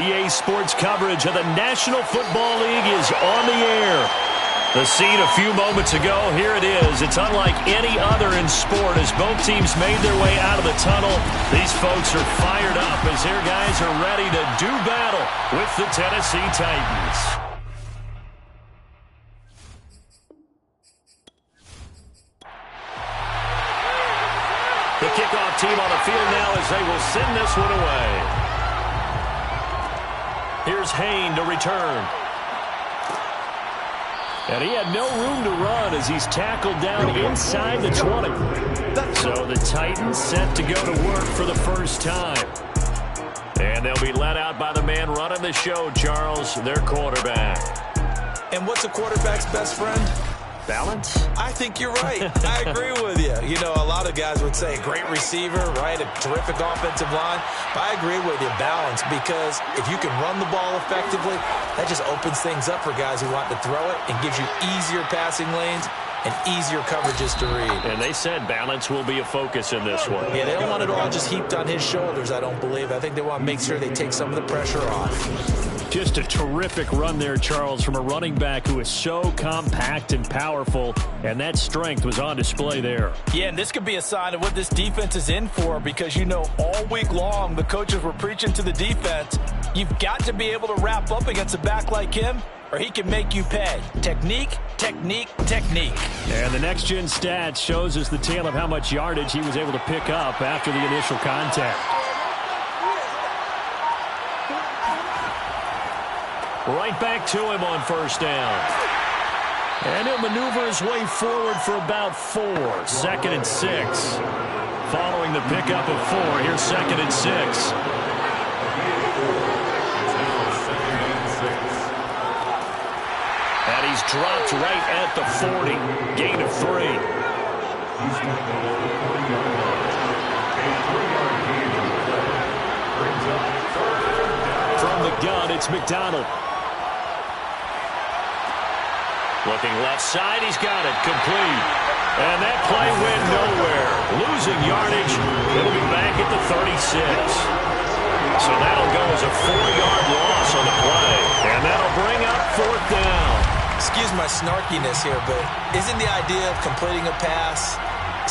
EA Sports coverage of the National Football League is on the air. The scene a few moments ago, here it is. It's unlike any other in sport as both teams made their way out of the tunnel. These folks are fired up as their guys are ready to do battle with the Tennessee Titans. The kickoff team on the field now as they will send this one away. Here's Hain to return. And he had no room to run as he's tackled down inside the 20. So the Titans set to go to work for the first time. And they'll be let out by the man running the show, Charles, their quarterback. And what's a quarterback's best friend? Balance? I think you're right. I agree with you. You know, a lot of guys would say great receiver, right? A terrific offensive line. But I agree with you, balance, because if you can run the ball effectively, that just opens things up for guys who want to throw it and gives you easier passing lanes and easier coverages to read. And they said balance will be a focus in this one. Yeah, they don't want it all just heaped on his shoulders, I don't believe. I think they want to make sure they take some of the pressure off. Just a terrific run there, Charles, from a running back who is so compact and powerful, and that strength was on display there. Yeah, and this could be a sign of what this defense is in for because, you know, all week long the coaches were preaching to the defense, you've got to be able to wrap up against a back like him or he can make you pay. Technique, technique, technique. And the next-gen stats shows us the tale of how much yardage he was able to pick up after the initial contact. Right back to him on first down. And he'll maneuver his way forward for about 4. 2nd and 6. Following the pickup of 4, here's 2nd and 6. And he's dropped right at the 40. Gain of 3. From the gun, it's McDonald. Looking left side, he's got it, complete. And that play went nowhere. Losing yardage, it'll be back at the 36. So that'll go as a 4-yard loss on the play. And that'll bring up 4th down. Excuse my snarkiness here, but isn't the idea of completing a pass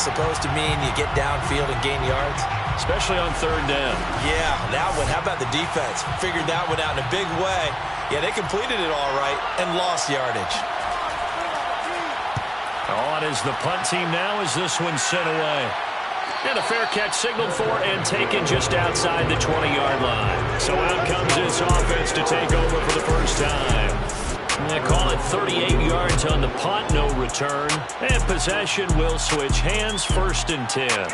supposed to mean you get downfield and gain yards? Especially on 3rd down. Yeah, that one. How about the defense? Figured that one out in a big way. Yeah, they completed it all right and lost yardage. On is the punt team now as this one's sent away. And a fair catch signaled for and taken just outside the 20-yard line. So out comes this offense to take over for the first time. They call it 38 yards on the punt, no return. And possession will switch hands, 1st and 10.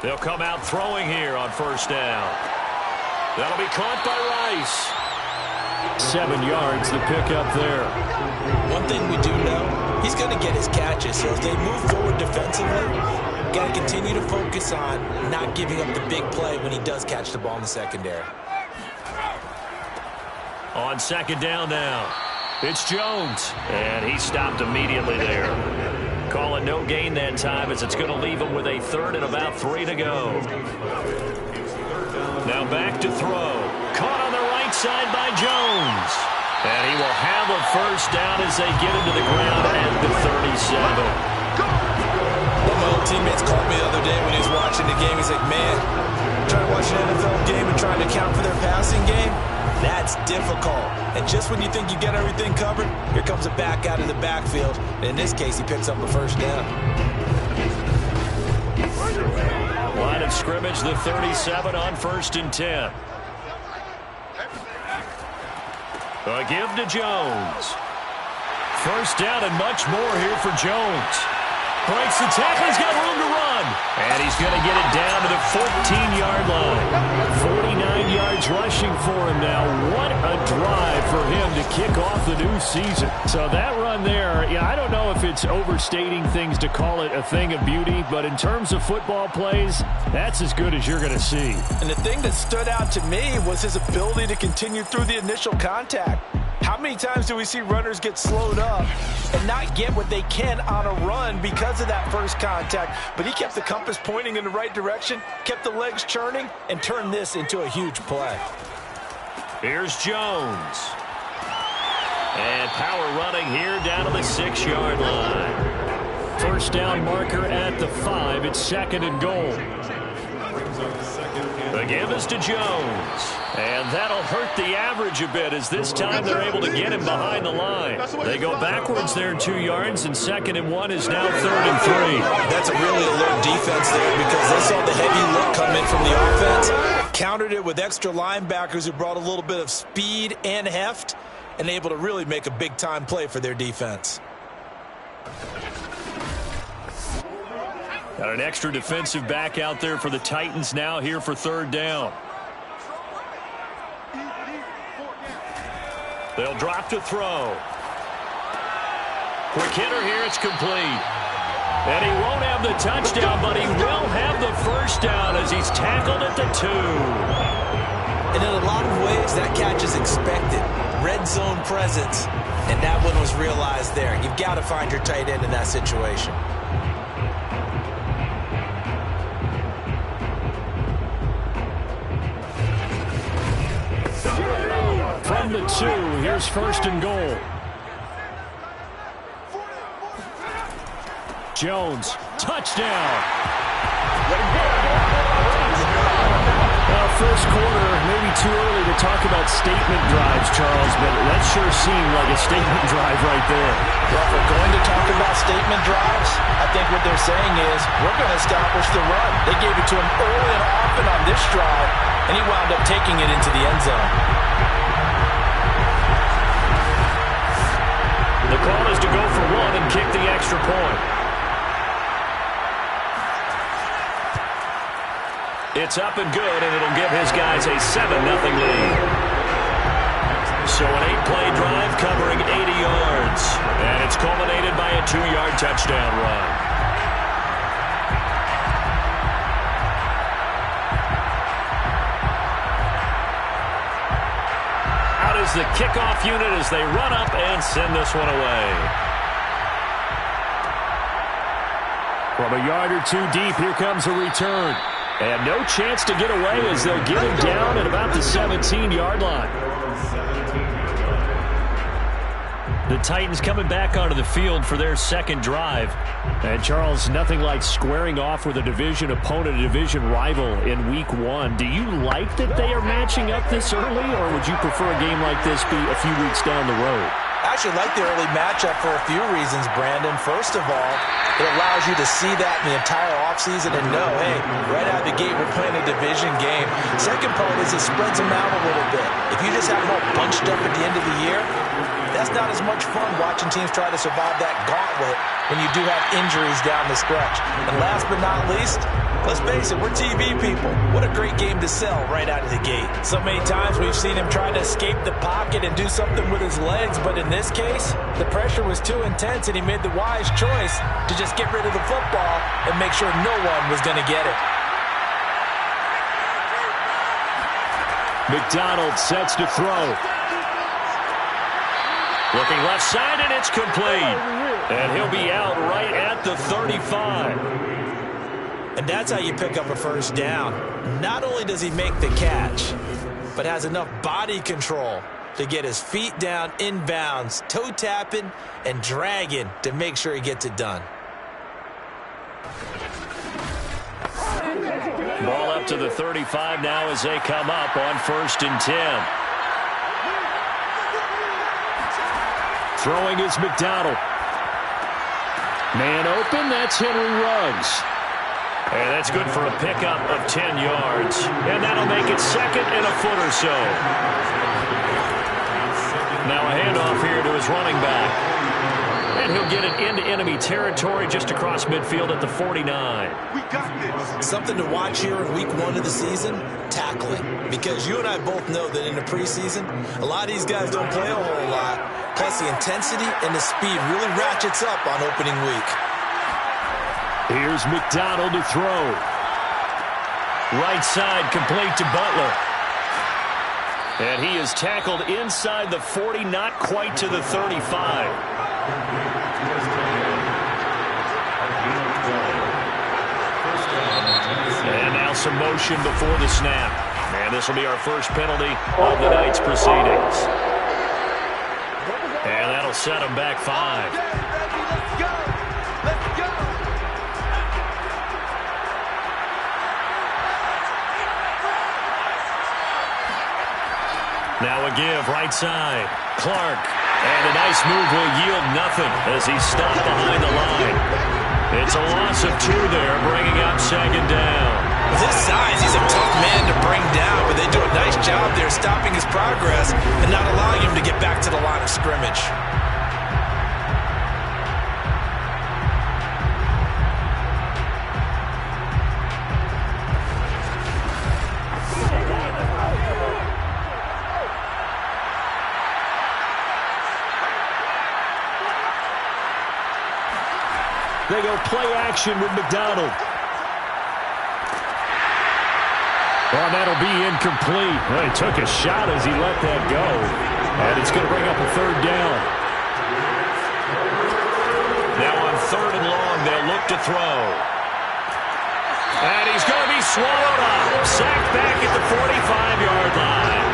They'll come out throwing here on 1st down. That'll be caught by Rice. 7 yards, the pickup there. One thing we do know, he's going to get his catches. So as they move forward defensively, got to continue to focus on not giving up the big play when he does catch the ball in the secondary. On 2nd down now, it's Jones. And he stopped immediately there. Call it no gain that time as it's going to leave him with a 3rd and about 3 to go. Now back to throw. Caught on the right side by Jones. And he will have a 1st down as they get him to the ground at the 37. One of my old teammates called me the other day when he was watching the game. He's like, man, trying to watch an NFL game and trying to account for their passing game? That's difficult. And just when you think you get everything covered, here comes a back out of the backfield. And in this case, he picks up a 1st down. Line of scrimmage, the 37 on 1st and 10. A give to Jones. 1st down and much more here for Jones. Breaks the tackle. He's got room to run. And he's going to get it down to the 14-yard line. 49 yards rushing for him now. What a drive for him to kick off the new season. So that run there, yeah, I don't know if it's overstating things to call it a thing of beauty, but in terms of football plays, that's as good as you're going to see. And the thing that stood out to me was his ability to continue through the initial contact. How many times do we see runners get slowed up and not get what they can on a run because of that first contact? But he kept the compass pointing in the right direction, kept the legs churning, and turned this into a huge play. Here's Jones. And power running here down to the 6-yard line. First down marker at the 5. It's 2nd and goal. The give is to Jones. And that'll hurt the average a bit as this time they're able to get him behind the line. They go backwards there 2 yards, and 2nd and 1 is now 3rd and 3. That's a really alert defense there because they saw the heavy look come in from the offense, countered it with extra linebackers who brought a little bit of speed and heft, and able to really make a big-time play for their defense. Got an extra defensive back out there for the Titans now here for 3rd down. They'll drop to throw. Quick hitter here, it's complete. And he won't have the touchdown, but he will have the first down as he's tackled at the 2. And in a lot of ways, that catch is expected. Red zone presence, and that one was realized there. You've got to find your tight end in that situation. From the 2, here's 1st and goal. Jones, touchdown. First quarter, maybe too early to talk about statement drives, Charles, but that sure seemed like a statement drive right there. Well, if we're going to talk about statement drives, I think what they're saying is we're going to establish the run. They gave it to him early and often on this drive, and he wound up taking it into the end zone. The call is to go for 1 and kick the extra point. It's up and good, and it'll give his guys a 7-0 lead. So an 8-play drive covering 80 yards. And it's culminated by a 2-yard touchdown run. Out is the kickoff unit as they run up and send this one away. From a yard or 2 deep, here comes a return. And no chance to get away as they'll get him down at about the 17-yard line. The Titans coming back onto the field for their 2nd drive. And, Charles, nothing like squaring off with a division opponent, a division rival in Week 1. Do you like that they are matching up this early, or would you prefer a game like this be a few weeks down the road? I actually like the early matchup for a few reasons, Brandon. First of all, it allows you to see that in the entire offseason and know, hey, right out of the gate, we're playing a division game. Second part is it spreads them out a little bit. If you just have them all bunched up at the end of the year, that's not as much fun watching teams try to survive that gauntlet when you do have injuries down the stretch. And last but not least, let's face it, we're TV people. What a great game to sell right out of the gate. So many times we've seen him try to escape the pocket and do something with his legs, but in this case, the pressure was too intense and he made the wise choice to just get rid of the football and make sure no one was going to get it. McDonald sets to throw. Looking left side, and it's complete. And he'll be out right at the 35. And that's how you pick up a first down. Not only does he make the catch, but has enough body control to get his feet down inbounds, toe tapping and dragging to make sure he gets it done. Ball up to the 35 now as they come up on 1st and 10. Throwing is McDonald. Man open, that's Henry Ruggs. And that's good for a pickup of 10 yards. And that'll make it 2nd and a foot or so. Now a handoff here to his running back. And he'll get it into enemy territory just across midfield at the 49. We got this. Something to watch here in Week 1 of the season, tackling. Because you and I both know that in the preseason, a lot of these guys don't play a whole lot. Plus the intensity and the speed really ratchets up on opening week. Here's McDonald to throw. Right side complete to Butler. And he is tackled inside the 40, not quite to the 35. And now some motion before the snap. And this will be our first penalty of the night's proceedings. And that'll set him back 5. Now a give right side. Clark. And a nice move will yield nothing as he's stopped behind the line. It's a loss of 2 there, bringing up second down. With his size, he's a tough man to bring down, but they do a nice job there stopping his progress and not allowing him to get back to the line of scrimmage. They go play action with McDonald. Well, that'll be incomplete. Well, he took a shot as he let that go. And it's going to bring up a third down. Now on 3rd and long, they'll look to throw. And he's going to be swallowed up. Sacked back at the 45-yard line.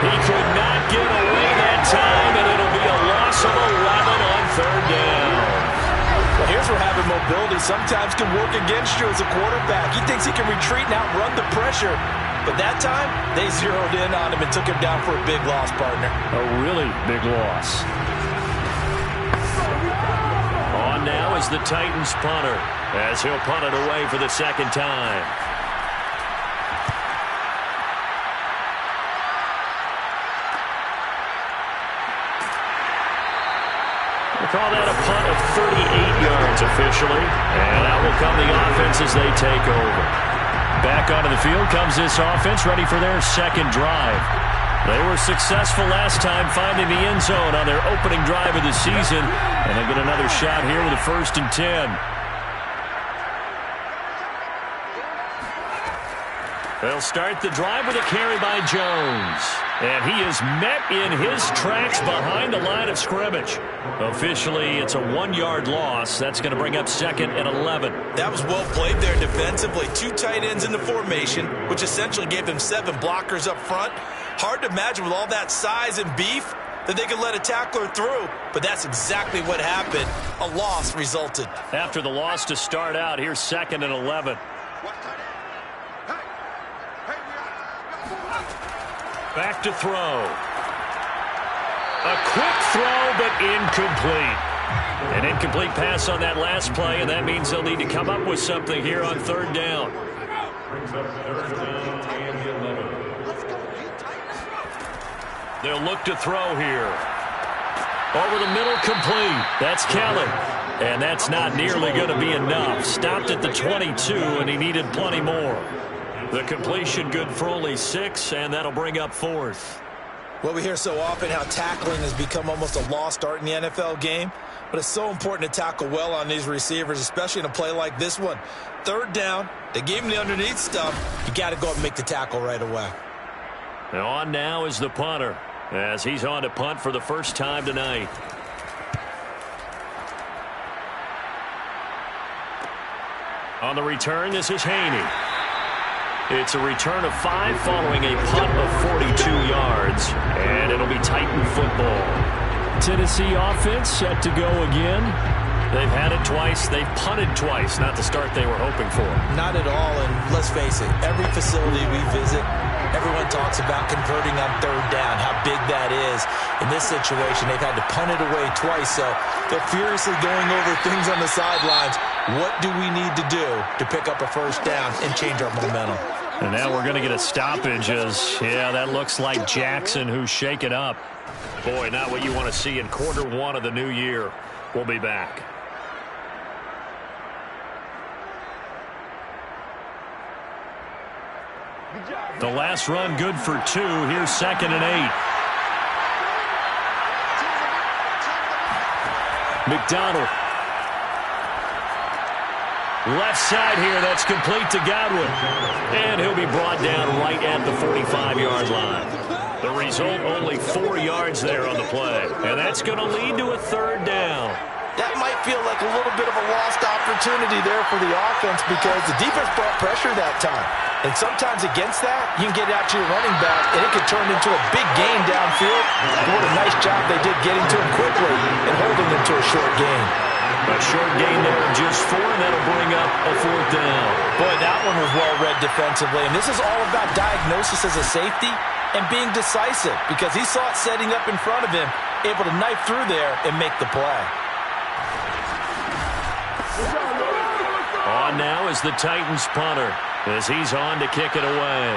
He could not get away that time, and it'll be a loss of 11 on 3rd down. Well, here's where having mobility sometimes can work against you as a quarterback. He thinks he can retreat and outrun the pressure. But that time, they zeroed in on him and took him down for a big loss, partner. A really big loss. On now is the Titans punter as he'll punt it away for the second time. We'll call that a punt of 38 yards officially. And out will come the offense as they take over. Back onto the field comes this offense, ready for their second drive. They were successful last time finding the end zone on their opening drive of the season. And they'll get another shot here with a 1st and 10. They'll start the drive with a carry by Jones. And he is met in his tracks behind the line of scrimmage. Officially, it's a 1-yard loss. That's going to bring up 2nd and 11. That was well played there defensively. 2 tight ends in the formation, which essentially gave them 7 blockers up front. Hard to imagine with all that size and beef that they could let a tackler through. But that's exactly what happened. A loss resulted. After the loss to start out, here's 2nd and 11. Back to throw. A quick throw, but incomplete. An incomplete pass on that last play, and that means they'll need to come up with something here on 3rd down. They'll look to throw here. Over the middle, complete. That's Kelly. And that's not nearly going to be enough. Stopped at the 22, and he needed plenty more. The completion good for only 6, and that'll bring up 4th. Well, we hear so often how tackling has become almost a lost art in the NFL game, but it's so important to tackle well on these receivers, especially in a play like this one. 3rd down, they gave him the underneath stuff. You got to go up and make the tackle right away. And on now is the punter, as he's on to punt for the first time tonight. On the return, this is Haney. It's a return of 5 following a punt of 42 yards. And it'll be Titan football. Tennessee offense set to go again. They've had it twice. They've punted twice. Not the start they were hoping for. Not at all. And let's face it, every facility we visit, everyone talks about converting on 3rd down, how big that is. In this situation, they've had to punt it away twice. So they're furiously going over things on the sidelines. What do we need to do to pick up a 1st down and change our momentum? And now we're going to get a stoppage as, yeah, that looks like Jackson who's shaken up. Boy, not what you want to see in quarter 1 of the new year. We'll be back. The last run good for 2. Here's 2nd and 8. McDonald. Left side here, that's complete to Godwin. And he'll be brought down right at the 45-yard line. The result, only 4 yards there on the play. And that's going to lead to a third down. That might feel like a little bit of a lost opportunity there for the offense because the defense brought pressure that time. And sometimes against that, you can get out to your running back, and it could turn into a big gain downfield. What a nice job they did getting to him quickly and holding him to a short gain. A short gain there of just 4, and that'll bring up a fourth down. Boy, that one was well read defensively. And this is all about diagnosis as a safety and being decisive because he saw it setting up in front of him, able to knife through there and make the play. On now is the Titans punter as he's on to kick it away.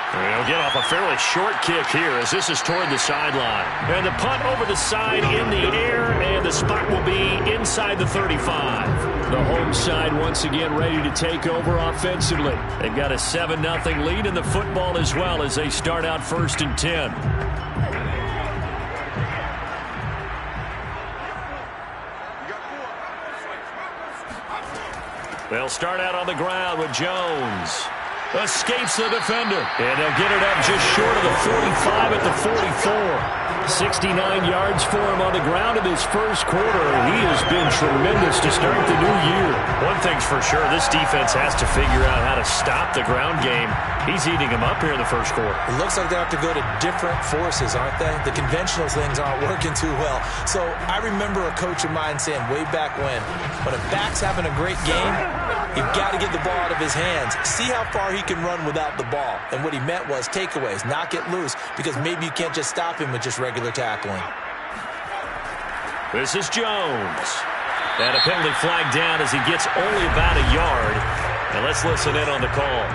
He'll get off a fairly short kick here as this is toward the sideline. And the punt over the side in the air, and the spot will be inside the 35. The home side once again ready to take over offensively. They've got a 7-0 lead in the football as well as they start out 1st and 10. They'll start out on the ground with Jones. Escapes the defender. And they'll get it up just short of the 45 at the 44. 69 yards for him on the ground in his first quarter. He has been tremendous to start the new year. One thing's for sure, this defense has to figure out how to stop the ground game. He's eating them up here in the first quarter. It looks like they have to go to different forces, aren't they? The conventional things aren't working too well. So I remember a coach of mine saying way back when a back's having a great game, you've got to get the ball out of his hands. See how far he can run without the ball. And what he meant was takeaways, not get loose, because maybe you can't just stop him with just regular tackling. This is Jones. And a penalty flag down as he gets only about a yard. And let's listen in on the call.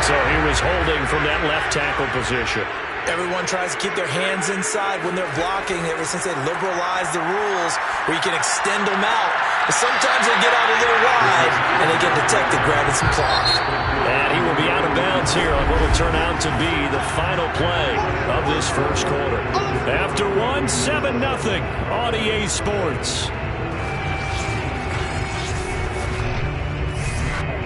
So he was holding from that left tackle position. Everyone tries to keep their hands inside when they're blocking ever since they liberalized the rules where you can extend them out. But sometimes they get out a little wide and they get detected grabbing some cloth. And he will be out of bounds here on what will turn out to be the final play of this first quarter. After 7-0 on EA Sports.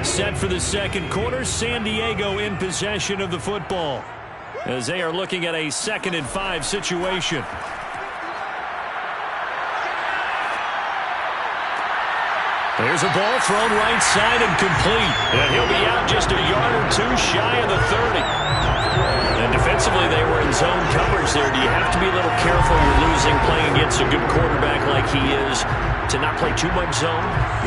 Set for the second quarter, San Diego in possession of the football as they are looking at a 2nd and 5 situation. There's a ball thrown right side and complete. And he'll be out just a yard or 2 shy of the 30. And defensively, they were in zone coverage there. Do you have to be a little careful you're losing playing against a good quarterback like he is to not play too much zone?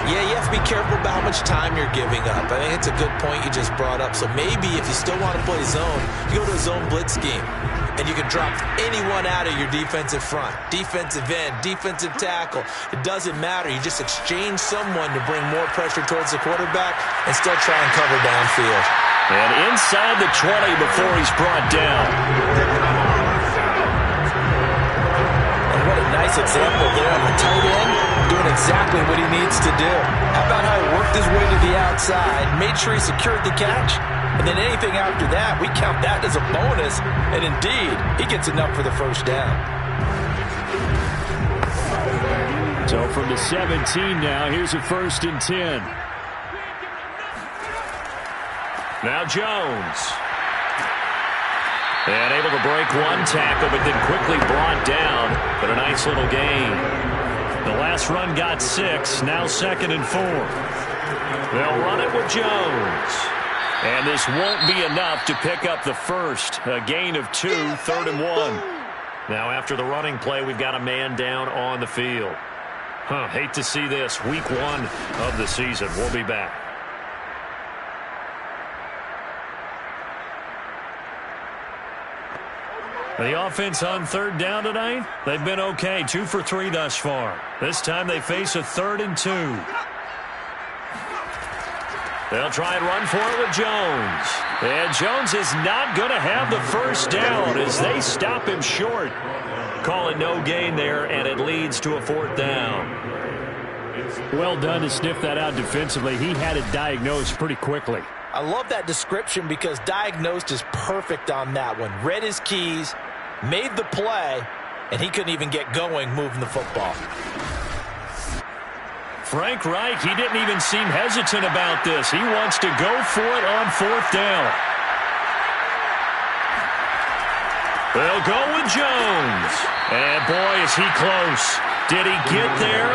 Yeah, you have to be careful about how much time you're giving up. I think it's a good point you just brought up. So maybe if you still want to play zone, you go to a zone blitz scheme. And you can drop anyone out of your defensive front. Defensive end, defensive tackle. It doesn't matter. You just exchange someone to bring more pressure towards the quarterback and still try and cover downfield. And inside the 20 before he's brought down. And what a nice example there on the tight end, doing exactly what he needs to do. How about how he worked his way to the outside, made sure he secured the catch, and then anything after that, we count that as a bonus. And indeed, he gets enough for the first down. So from the 17 now, here's a 1st and 10. Now Jones. And able to break one tackle, but then quickly brought down. But a nice little gain. The last run got 6, now 2nd and 4. They'll run it with Jones. And this won't be enough to pick up the first. A gain of 2, 3rd and 1. Now after the running play, we've got a man down on the field. Hate to see this. Week 1 of the season. We'll be back. The offense on 3rd down tonight, they've been okay. 2 for 3 thus far. This time they face a 3rd and 2. They'll try and run for it with Jones. And Jones is not going to have the first down as they stop him short. Call it no gain there, and it leads to a 4th down. Well done to sniff that out defensively. He had it diagnosed pretty quickly. I love that description because diagnosed is perfect on that one. Read his keys, made the play, and he couldn't even get going moving the football. Frank Reich, he didn't even seem hesitant about this. He wants to go for it on 4th down. They'll go with Jones. And boy, is he close. Did he get there?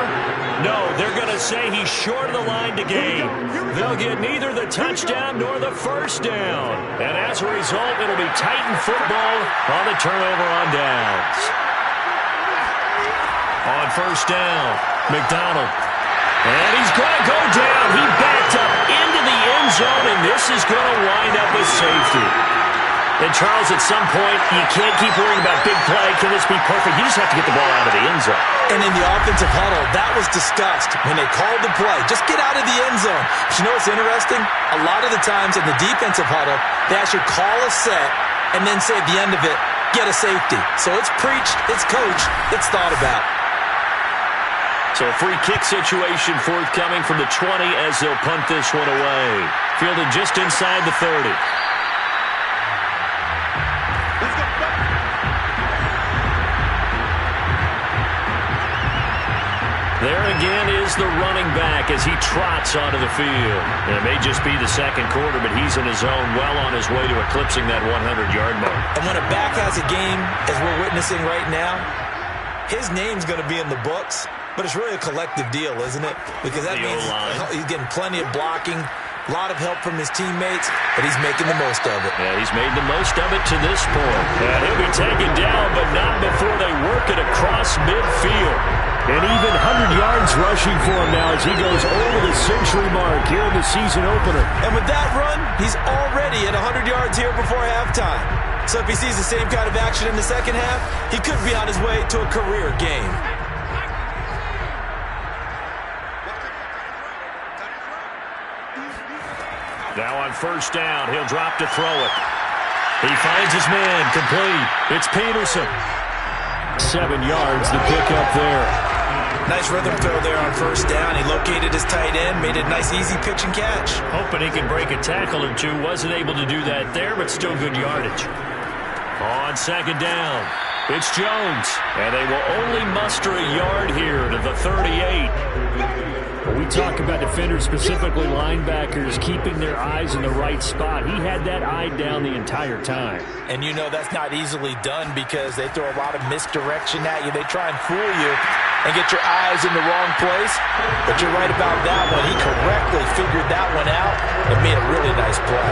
No, they're going to say he's short of the line to gain. They'll get neither the touchdown nor the first down. And as a result, it'll be Titan football on the turnover on downs. On 1st down, McDonald. And he's going to go down. He backed up into the end zone, and this is going to wind up with safety. And, Charles, at some point, you can't keep worrying about big play. Can this be perfect? You just have to get the ball out of the end zone. And in the offensive huddle, that was discussed when they called the play. Just get out of the end zone. But you know what's interesting? A lot of the times in the defensive huddle, they actually call a set and then say at the end of it, get a safety. So it's preached, it's coached, it's thought about. So a free kick situation forthcoming from the 20 as they'll punt this one away. Fielded just inside the 30. There again is the running back as he trots onto the field. And it may just be the second quarter, but he's in his zone, well on his way to eclipsing that 100-yard mark. And when a back has a game, as we're witnessing right now, his name's going to be in the books, but it's really a collective deal, isn't it? Because that means he's getting plenty of blocking, a lot of help from his teammates, but he's making the most of it. Yeah, he's made the most of it to this point. And he'll be taken down, but not before they work it across midfield. And even 100 yards rushing for him now as he goes over the century mark here in the season opener. And with that run, he's already at 100 yards here before halftime. So if he sees the same kind of action in the second half, he could be on his way to a career game. Now on 1st down, he'll drop to throw it. He finds his man, complete. It's Peterson. 7 yards, the pickup there. Nice rhythm throw there on 1st down. He located his tight end, made a nice easy pitch and catch. Hoping he can break a tackle or two. Wasn't able to do that there, but still good yardage. On 2nd down, it's Jones. And they will only muster a yard here to the 38. When we talk about defenders, specifically linebackers, keeping their eyes in the right spot, he had that eye down the entire time. And you know that's not easily done because they throw a lot of misdirection at you. They try and fool you and get your eyes in the wrong place. But you're right about that one. He correctly figured that one out and made a really nice play.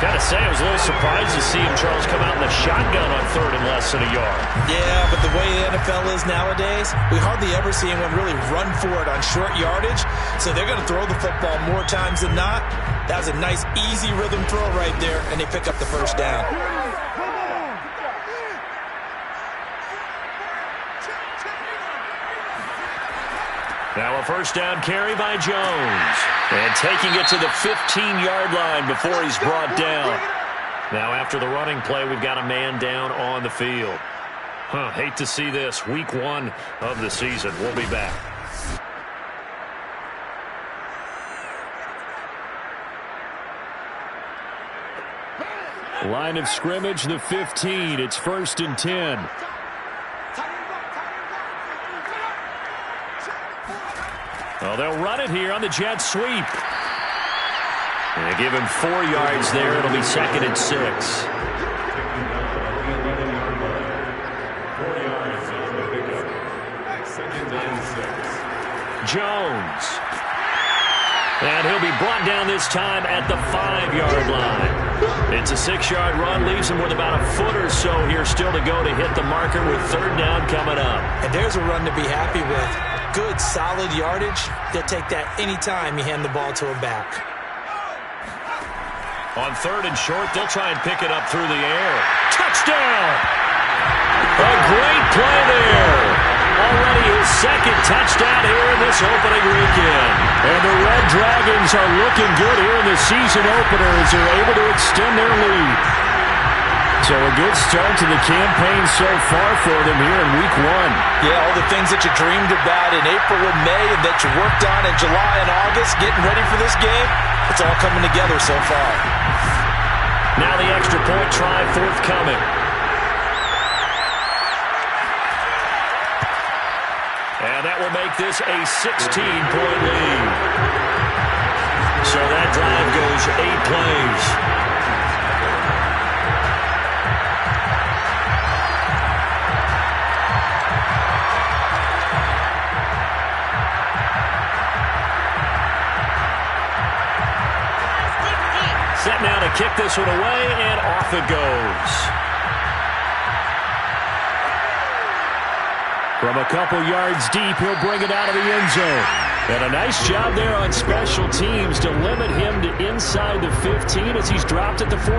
Gotta say, I was a little surprised to see him, Charles, come out in the shotgun on 3rd and less than a yard. Yeah, but the way the NFL is nowadays, we hardly ever see anyone really run for it on short yardage. So they're going to throw the football more times than not. That was a nice, easy rhythm throw right there, and they pick up the 1st down. Now a 1st down carry by Jones. And taking it to the 15-yard line before he's brought down. Now after the running play, we've got a man down on the field. Hate to see this. Week 1 of the season. We'll be back. Line of scrimmage, the 15. It's 1st and 10. Well, they'll run it here on the jet sweep. And they give him 4 yards there. It'll be 2nd and 6. Jones. And he'll be brought down this time at the 5-yard line. It's a 6-yard run, leaves him with about a foot or so here still to go to hit the marker with 3rd down coming up. And there's a run to be happy with. Good, solid yardage. They'll take that anytime you hand the ball to a back. On 3rd and short, they'll try and pick it up through the air. Touchdown! A great play there. Already his 2nd touchdown here in this opening weekend. And the Red Dragons are looking good here in the season opener as they're able to extend their lead. So a good start to the campaign so far for them here in Week 1. Yeah, all the things that you dreamed about in April and May and that you worked on in July and August, getting ready for this game, it's all coming together so far. Now the extra point try forthcoming. make this a 16-point lead. So that drive goes 8 plays. Set now to kick this one away, and off it goes. From a couple yards deep, he'll bring it out of the end zone. And a nice job there on special teams to limit him to inside the 15 as he's dropped at the 14.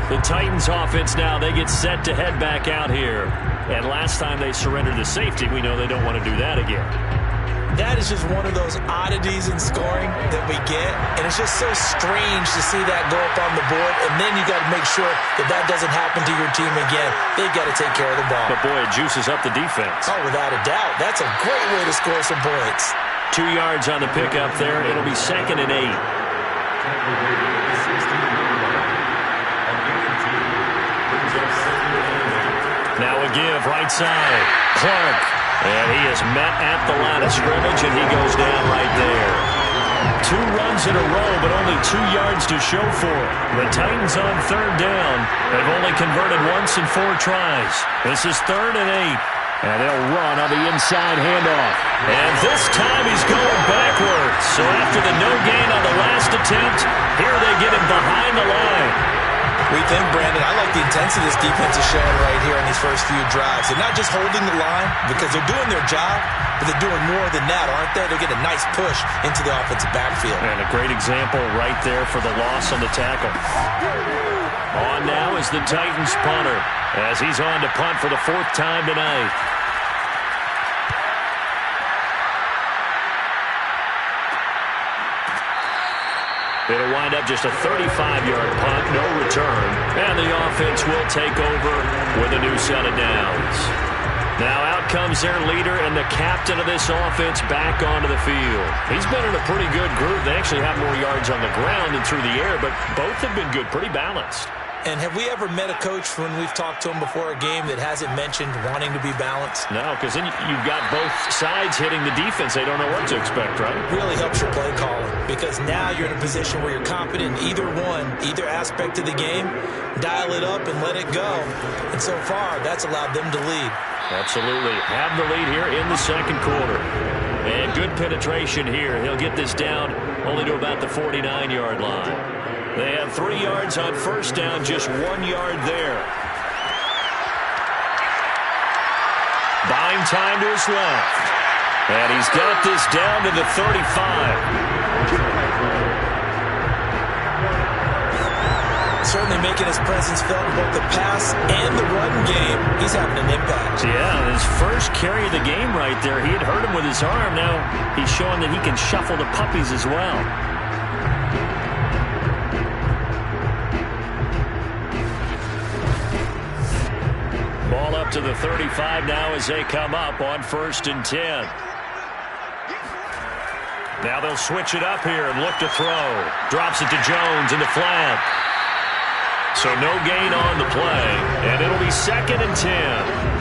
The Titans offense now, they get set to head back out here. And last time they surrendered the safety, we know they don't want to do that again. That is just one of those oddities in scoring that we get, and it's just so strange to see that go up on the board, and then you got to make sure that that doesn't happen to your team again. They've got to take care of the ball. But, boy, it juices up the defense. Oh, without a doubt. That's a great way to score some points. 2 yards on the pickup there. It'll be 2nd and 8. Now a give, right side. Clark. And he is met at the line of scrimmage, and he goes down right there. 2 runs in a row, but only 2 yards to show for it. The Titans on 3rd down. They've only converted once in 4 tries. This is 3rd and 8. And they'll run on the inside handoff. And this time he's going backwards. So after the no gain on the last attempt, here they get him behind the line. We think, Brandon, I like the intensity this defense is showing right here on these first few drives. They're not just holding the line because they're doing their job, but they're doing more than that, aren't they? They're getting a nice push into the offensive backfield. And a great example right there for the loss on the tackle. On now is the Titans punter as he's on to punt for the 4th time tonight. It'll wind up just a 35-yard punt, no return. And the offense will take over with a new set of downs. Now out comes their leader and the captain of this offense back onto the field. He's been in a pretty good group. They actually have more yards on the ground than through the air, but both have been good, pretty balanced. And have we ever met a coach when we've talked to him before a game that hasn't mentioned wanting to be balanced? No, because then you've got both sides hitting the defense. They don't know what to expect, right? Really helps your play calling because now you're in a position where you're confident in either aspect of the game. Dial it up and let it go. And so far, that's allowed them to lead. Absolutely. Have the lead here in the 2nd quarter. And good penetration here. He'll get this down only to about the 49-yard line. They have 3 yards on 1st down, just 1 yard there. Buying time to his left. And he's got this down to the 35. Certainly making his presence felt in both the pass and the run game. He's having an impact. Yeah, his first carry of the game right there. He had hurt him with his arm. Now he's showing that he can shuffle the puppies as well. Ball up to the 35 now as they come up on 1st and 10. Now they'll switch it up here and look to throw. Drops it to Jones in the flat. So no gain on the play, and it'll be 2nd and 10.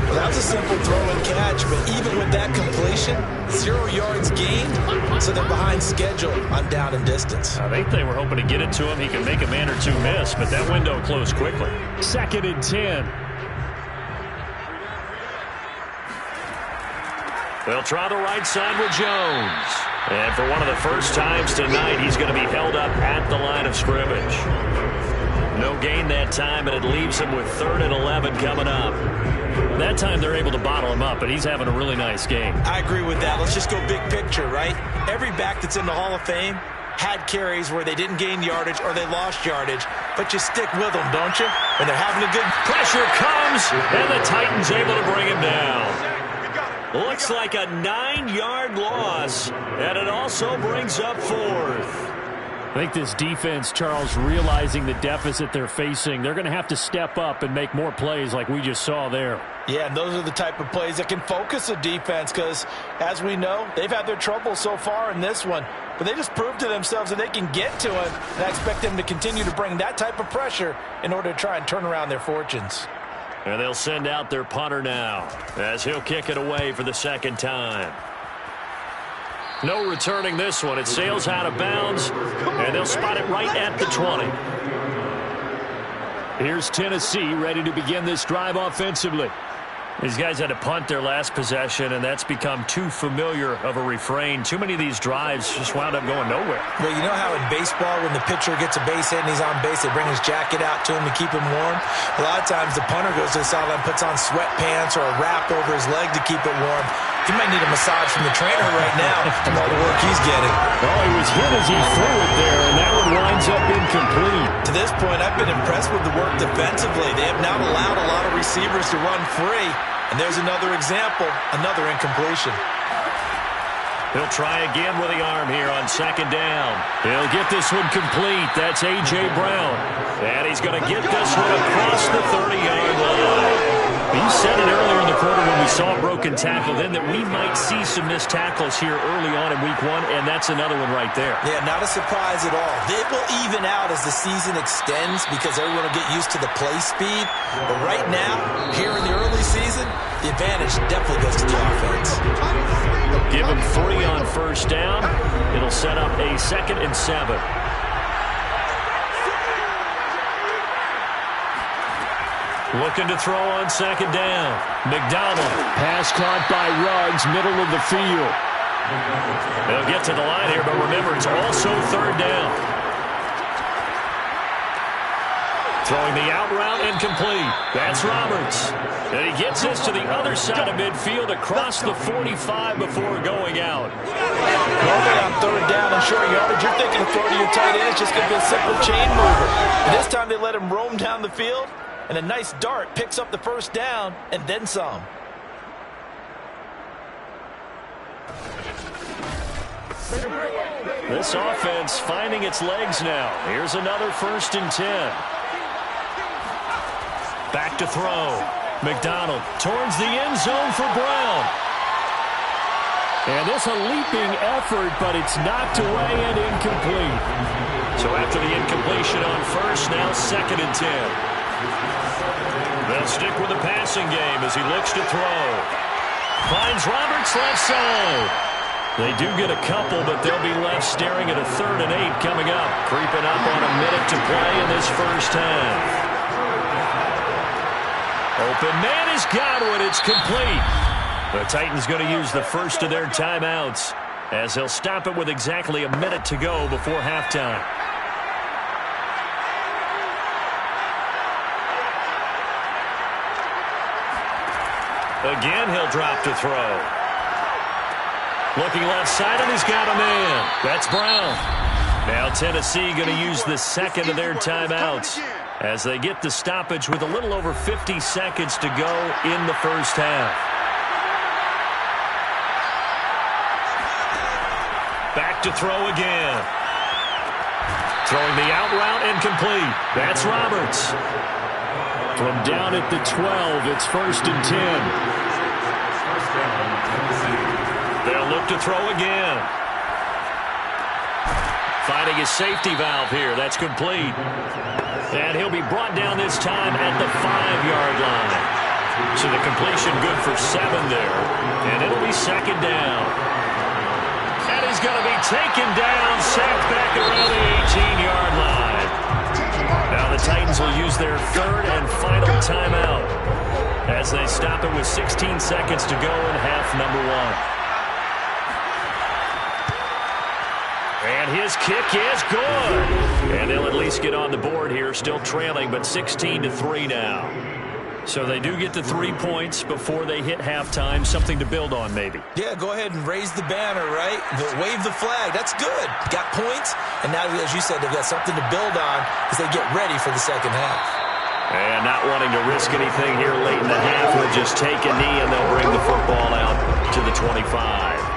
Well, that was a simple throw and catch, but even with that completion, 0 yards gained, so they're behind schedule on down and distance. I think they were hoping to get it to him. He can make a man or 2 miss, but that window closed quickly. 2nd and 10. They'll try the right side with Jones. And for one of the first times tonight, he's going to be held up at the line of scrimmage. No gain that time, and it leaves him with 3rd and 11 coming up. That time they're able to bottle him up, but he's having a really nice game. I agree with that. Let's just go big picture, right? Every back that's in the Hall of Fame had carries where they didn't gain yardage or they lost yardage, but you stick with them, don't you? And they're having a good... Pressure comes, and the Titans able to bring him down. Looks like a 9-yard loss, and it also brings up 4th. I think this defense, Charles, realizing the deficit they're facing, they're going to have to step up and make more plays like we just saw there. Yeah, and those are the type of plays that can focus a defense because, as we know, they've had their trouble so far in this one. But they just proved to themselves that they can get to it, and I expect them to continue to bring that type of pressure in order to try and turn around their fortunes. And they'll send out their punter now as he'll kick it away for the second time. No returning this one. It sails out of bounds, and they'll spot it right at the 20. Here's Tennessee ready to begin this drive offensively. These guys had to punt their last possession, and that's become too familiar of a refrain. Too many of these drives just wound up going nowhere. Well, you know how in baseball when the pitcher gets a base hit and he's on base, they bring his jacket out to him to keep him warm? A lot of times the punter goes to the sideline, puts on sweatpants or a wrap over his leg to keep it warm. He might need a massage from the trainer right now from all the work he's getting. Oh, he was hit as he threw it there, and that one winds up incomplete. To this point, I've been impressed with the work defensively. They have not allowed a lot of receivers to run free. And there's another example, another incompletion. He'll try again with the arm here on second down. He'll get this one complete. That's A.J. Brown. And he's going to get this one across the 30-yard line. You said it earlier in the quarter when we saw a broken tackle then that we might see some missed tackles here early on in week 1, and that's another one right there. Yeah, not a surprise at all. It will even out as the season extends because everyone will get used to the play speed. But right now, here in the early season, the advantage definitely goes to the offense. Give him 3 on first down. It'll set up a 2nd and 7. Looking to throw on second down. McDonald. Pass caught by Ruggs, middle of the field. They'll get to the line here, but remember, it's also third down. Throwing the out route incomplete. That's Roberts. And he gets this to the other side of midfield across the 45 before going out. Normally on third down and short yardage, you're thinking of throwing to your tight end. It's just going to be a simple chain mover. And this time they let him roam down the field. And a nice dart picks up the first down and then some. This offense finding its legs now. Here's another 1st and 10. Back to throw. McDonald towards the end zone for Brown. And this a leaping effort, but it's knocked away and incomplete. So after the incompletion on first, now 2nd and 10. They'll stick with the passing game as he looks to throw. Finds Roberts left side. They do get a couple, but they'll be left staring at a 3rd and 8 coming up. Creeping up on a minute to play in this first half. Open man has got it. It's complete. The Titans going to use the first of their timeouts as they'll stop it with exactly a minute to go before halftime. Again, he'll drop to throw. Looking left side, and he's got a man. That's Brown. Now Tennessee going to use the 2nd of their timeouts as they get the stoppage with a little over 50 seconds to go in the first half. Back to throw again. Throwing the out route incomplete. That's Roberts. From down at the 12, it's 1st and 10. They'll look to throw again. Finding his safety valve here. That's complete. And he'll be brought down this time at the 5-yard line. So the completion good for 7 there. And it'll be 2nd down. And he's going to be taken down, sacked back around the 18-yard line. Now the Titans will use their 3rd and final timeout as they stop it with 16 seconds to go in half number 1. And his kick is good. And they'll at least get on the board here, still trailing, but 16-3 now. So they do get the 3 points before they hit halftime, something to build on maybe. Yeah, go ahead and raise the banner, right? Wave the flag. That's good. Got points, and now, as you said, they've got something to build on as they get ready for the second half. And not wanting to risk anything here late in the half, will just take a knee, and they'll bring the football out to the 25.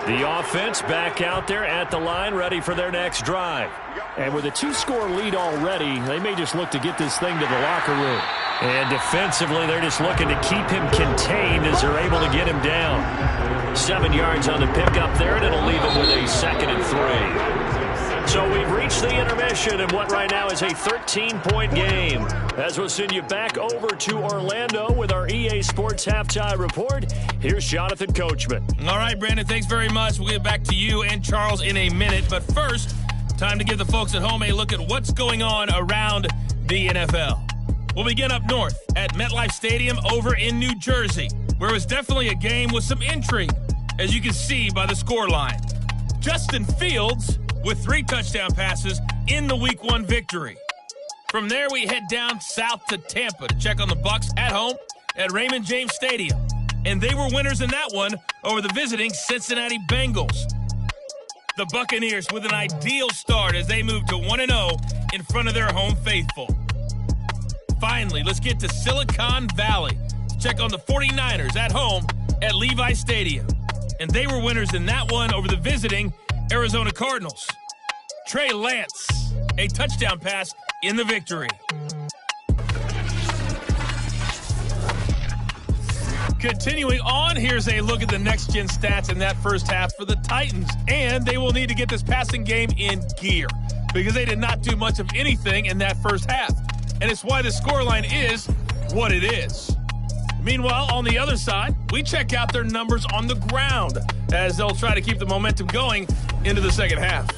The offense back out there at the line, ready for their next drive. And with a 2-score lead already, they may just look to get this thing to the locker room. And defensively, they're just looking to keep him contained as they're able to get him down. 7 yards on the pickup there, and it'll leave it with a 2nd and 3. So we've reached the intermission in what right now is a 13-point game. As we'll send you back over to Orlando with our EA Sports Halftime Report, here's Jonathan Coachman. All right, Brandon, thanks very much. We'll get back to you and Charles in a minute. But first, time to give the folks at home a look at what's going on around the NFL. We'll begin up north at MetLife Stadium over in New Jersey, where it was definitely a game with some intrigue, as you can see by the scoreline. Justin Fields with 3 touchdown passes in the Week 1 victory. From there, we head down south to Tampa to check on the Bucs at home at Raymond James Stadium. And they were winners in that one over the visiting Cincinnati Bengals. The Buccaneers with an ideal start as they move to 1-0 in front of their home faithful. Finally, let's get to Silicon Valley to check on the 49ers at home at Levi Stadium. And they were winners in that one over the visiting Arizona Cardinals. Trey Lance, a touchdown pass in the victory. Continuing on, here's a look at the next-gen stats in that first half for the Titans. And they will need to get this passing game in gear because they did not do much of anything in that first half. And it's why the scoreline is what it is. Meanwhile, on the other side, we check out their numbers on the ground as they'll try to keep the momentum going into the second half.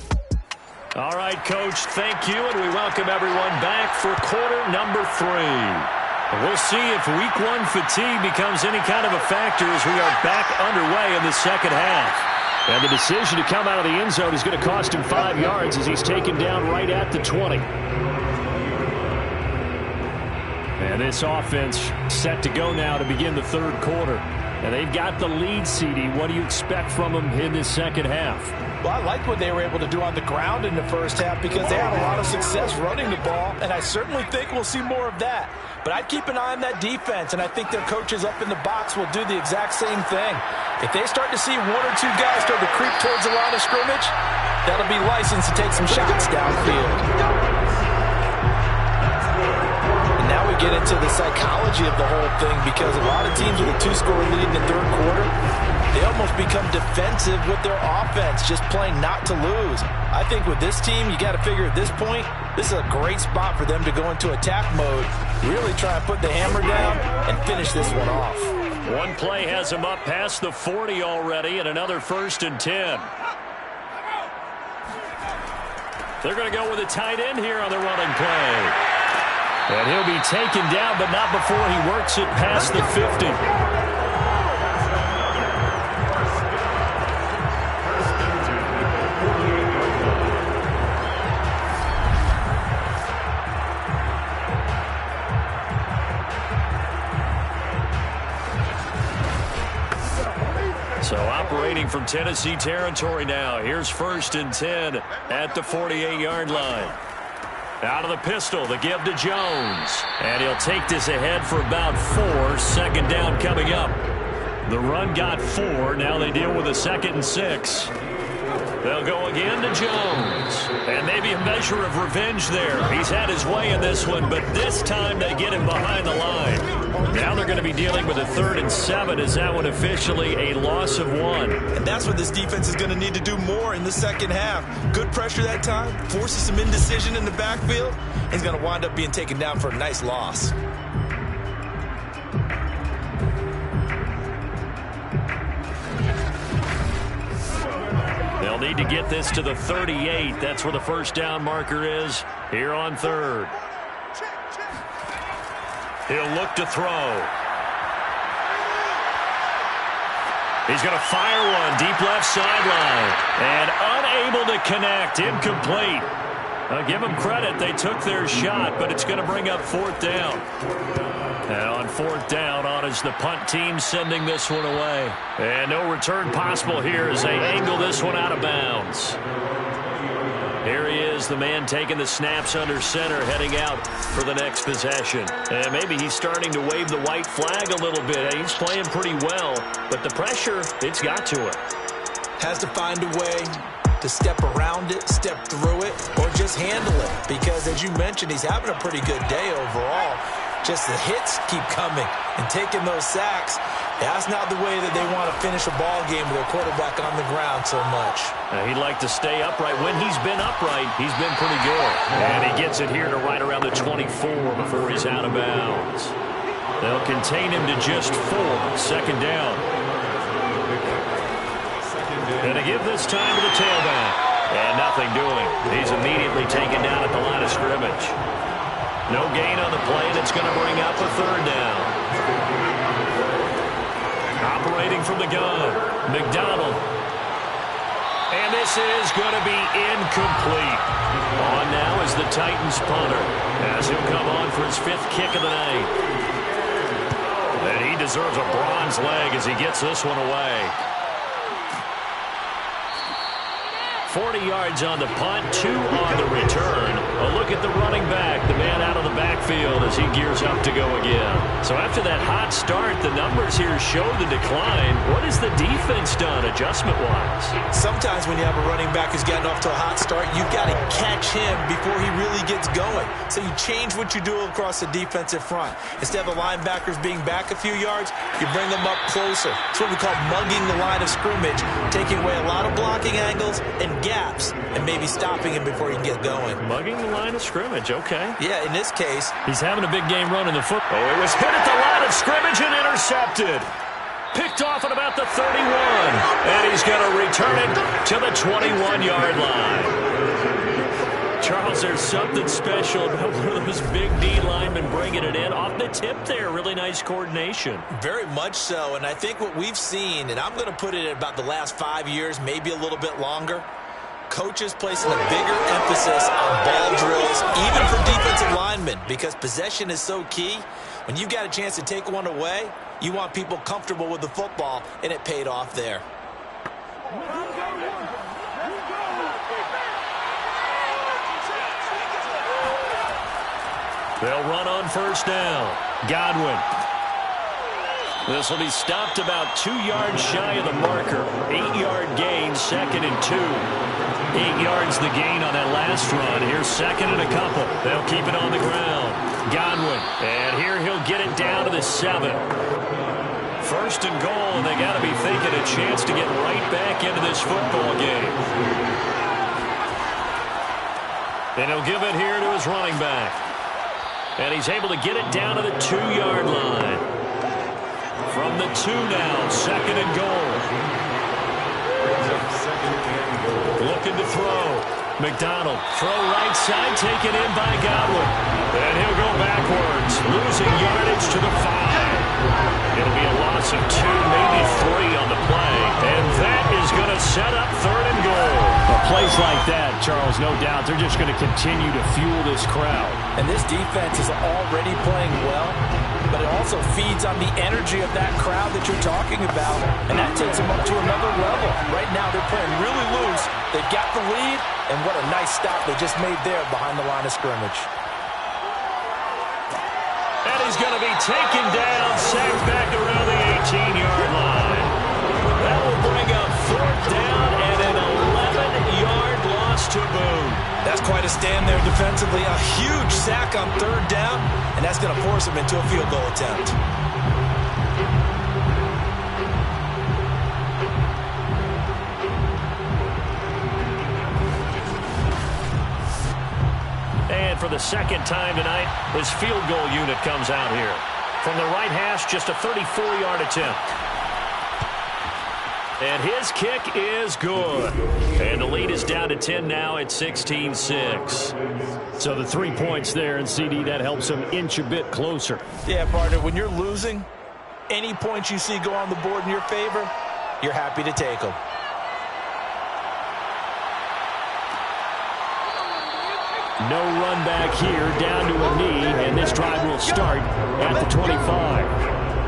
All right, Coach, thank you, and we welcome everyone back for quarter number 3. We'll see if Week 1 fatigue becomes any kind of a factor as we are back underway in the second half. And the decision to come out of the end zone is going to cost him 5 yards as he's taken down right at the 20. And this offense set to go now to begin the third quarter. And they've got the lead, CD. What do you expect from them in this second half? Well, I like what they were able to do on the ground in the first half because they had a lot of success running the ball, and I certainly think we'll see more of that. But I'd keep an eye on that defense, and I think their coaches up in the box will do the exact same thing. If they start to see 1 or 2 guys start to creep towards the line of scrimmage, that'll be license to take some shots downfield. Now we get into the psychology of the whole thing because a lot of teams with a 2-score lead in the third quarter, they almost become defensive with their offense, just playing not to lose. I think with this team, you got to figure at this point, this is a great spot for them to go into attack mode, really try and put the hammer down and finish this one off. One play has them up past the 40 already and another 1st and 10. They're going to go with a tight end here on the running play. And he'll be taken down, but not before he works it past the 50. So operating from Tennessee territory now. Here's 1st and 10 at the 48-yard line. Out of the pistol, the give to Jones. And he'll take this ahead for about 4. Second down coming up. The run got 4. Now they deal with a 2nd and 6. They'll go again to Jones. And maybe a measure of revenge there. He's had his way in this one, but this time they get him behind the line. Now they're going to be dealing with a 3rd and 7. Is that one officially a loss of 1? And that's what this defense is going to need to do more in the second half. Good pressure that time, forces some indecision in the backfield. He's going to wind up being taken down for a nice loss. They'll need to get this to the 38. That's where the first down marker is here on 3rd. He'll look to throw. He's going to fire one deep left sideline. And unable to connect. Incomplete. I'll give them credit. They took their shot, but it's going to bring up 4th down. And on 4th down, on is the punt team sending this one away. And no return possible here as they angle this one out of bounds. Here he is, the man taking the snaps under center, heading out for the next possession. And maybe he's starting to wave the white flag a little bit. He's playing pretty well, but the pressure, it's got to him. Has to find a way to step around it, step through it, or just handle it. Because as you mentioned, he's having a pretty good day overall. Just the hits keep coming and taking those sacks. That's not the way that they want to finish a ball game with their quarterback on the ground so much. He'd like to stay upright. When he's been upright, he's been pretty good. And he gets it here to right around the 24 before he's out of bounds. They'll contain him to just 4. Second down. And to give this time to the tailback. And nothing doing. He's immediately taken down at the line of scrimmage. No gain on the play, and it's going to bring up a third down. Operating from the gun, McDonald. And this is going to be incomplete. On now is the Titans punter, as he'll come on for his 5th kick of the night. And he deserves a bronze leg as he gets this one away. 40 yards on the punt, 2 on the return. A look at the running back, the man out of the backfield as he gears up to go again. So after that hot start, the numbers here show the decline. What has the defense done adjustment-wise? Sometimes when you have a running back who's gotten off to a hot start, you've got to catch him before he really gets going. So you change what you do across the defensive front. Instead of the linebackers being back a few yards, you bring them up closer. It's what we call mugging the line of scrimmage, taking away a lot of blocking angles and gaps and maybe stopping him before he can get going. Mugging the line of scrimmage, okay. Yeah, in this case, he's having a big game running the football. Oh, it was hit at the line of scrimmage and intercepted. Picked off at about the 31. And he's going to return it to the 21-yard line. Charles, there's something special about one of those big D linemen bringing it in. Off the tip there, really nice coordination. Very much so, and I think what we've seen, and I'm going to put it at about the last 5 years, maybe a little bit longer, coaches placing a bigger emphasis on ball drills, even for defensive linemen, because possession is so key. When you've got a chance to take one away, you want people comfortable with the football, and it paid off there. They'll run on first down. Godwin. This will be stopped about 2 yards shy of the marker. 8-yard gain, 2nd and 2. 8 yards the gain on that last run. Here's 2nd and a couple. They'll keep it on the ground. Godwin. And here he'll get it down to the 7. First and goal, and they got to be thinking a chance to get right back into this football game. And he'll give it here to his running back. And he's able to get it down to the 2-yard line. From the 2 now, 2nd and goal. Looking to throw. McDonald, throw right side, taken in by Godwin. And he'll go backwards, losing yardage to the 5. It'll be a loss of 2, maybe 3 on the play. And that is going to set up 3rd and goal. Plays like that, Charles, no doubt, they're just going to continue to fuel this crowd. And this defense is already playing well, but it also feeds on the energy of that crowd that you're talking about, and that takes them up to another level. Right now, they're playing really loose. They've got the lead, and what a nice stop they just made there behind the line of scrimmage. And he's going to be taken down, sacked back around the 18-yard line. That will bring up 4th down and an 11-yard loss to boot. That's quite a stand there defensively. A huge sack on 3rd down, and that's going to force him into a field goal attempt. And for the 2nd time tonight, his field goal unit comes out here. From the right hash, just a 34-yard attempt. And his kick is good. And the lead is down to 10 now at 16-6. So the 3 points there, and CD, that helps him inch a bit closer. Yeah, partner, when you're losing, any points you see go on the board in your favor, you're happy to take them. No run back here, down to a knee, and this drive will start at the 25.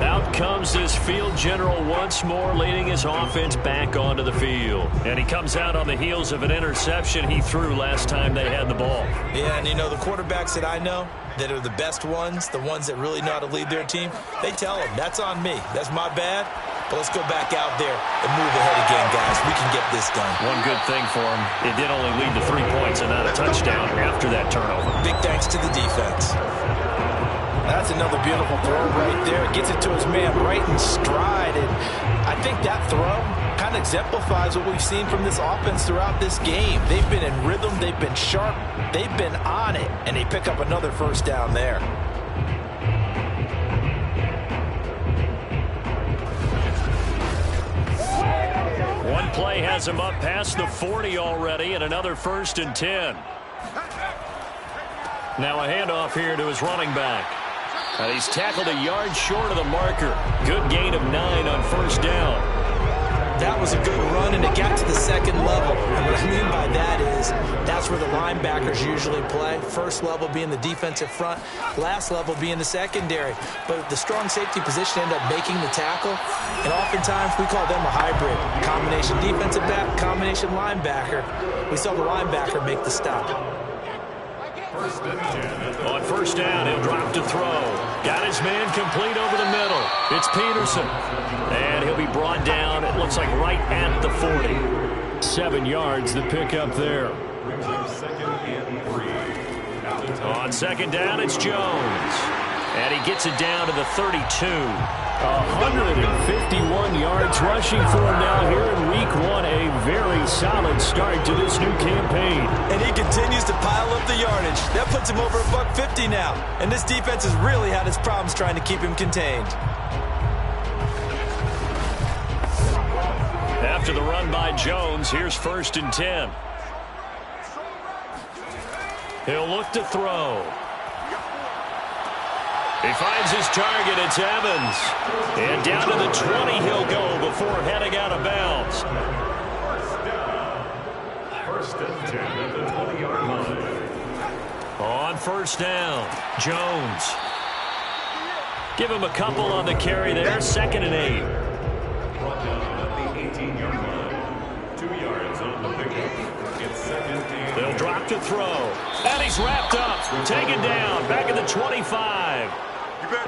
Out comes this field general once more, leading his offense back onto the field. And he comes out on the heels of an interception he threw last time they had the ball. Yeah, and you know, the quarterbacks that I know that are the best ones, the ones that really know how to lead their team, they tell them, that's on me. That's my bad. But let's go back out there and move ahead again, guys. We can get this done. One good thing for him, it did only lead to 3 points and not a touchdown after that turnover. Big thanks to the defense. That's another beautiful throw right there. Gets it to his man right in stride. And I think that throw kind of exemplifies what we've seen from this offense throughout this game. They've been in rhythm. They've been sharp. They've been on it. And they pick up another first down there. One play has him up past the 40 already, and another 1st and 10. Now a handoff here to his running back. And he's tackled a yard short of the marker. Good gain of 9 on 1st down. That was a good run, and it got to the second level. And what I mean by that is that's where the linebackers usually play. First level being the defensive front, last level being the secondary. But the strong safety position ended up making the tackle, and oftentimes we call them a hybrid. Combination defensive back, combination linebacker. We saw the linebacker make the stop. On 1st down, he'll drop to throw. Got his man complete over the middle. It's Peterson. And he'll be brought down, it looks like right at the 40. 7 yards, the pickup there. On 2nd down, it's Jones. And he gets it down to the 32. 151 yards rushing for him now here in week 1. A very solid start to this new campaign. And he continues to pile up the yardage. That puts him over $150 now. And this defense has really had its problems trying to keep him contained. After the run by Jones, here's 1st and 10. He'll look to throw. He finds his target. It's Evans. And down to the 20 he'll go before heading out of bounds. 1st and 10 at the 20-yard line. On 1st down, Jones. Give him a couple on the carry there. 2nd and 8. Brought down at the 18-yard line. 2 yards on the pickup. It's 2nd and 8. They'll drop to throw. And he's wrapped up. Taken down. Back at the 25.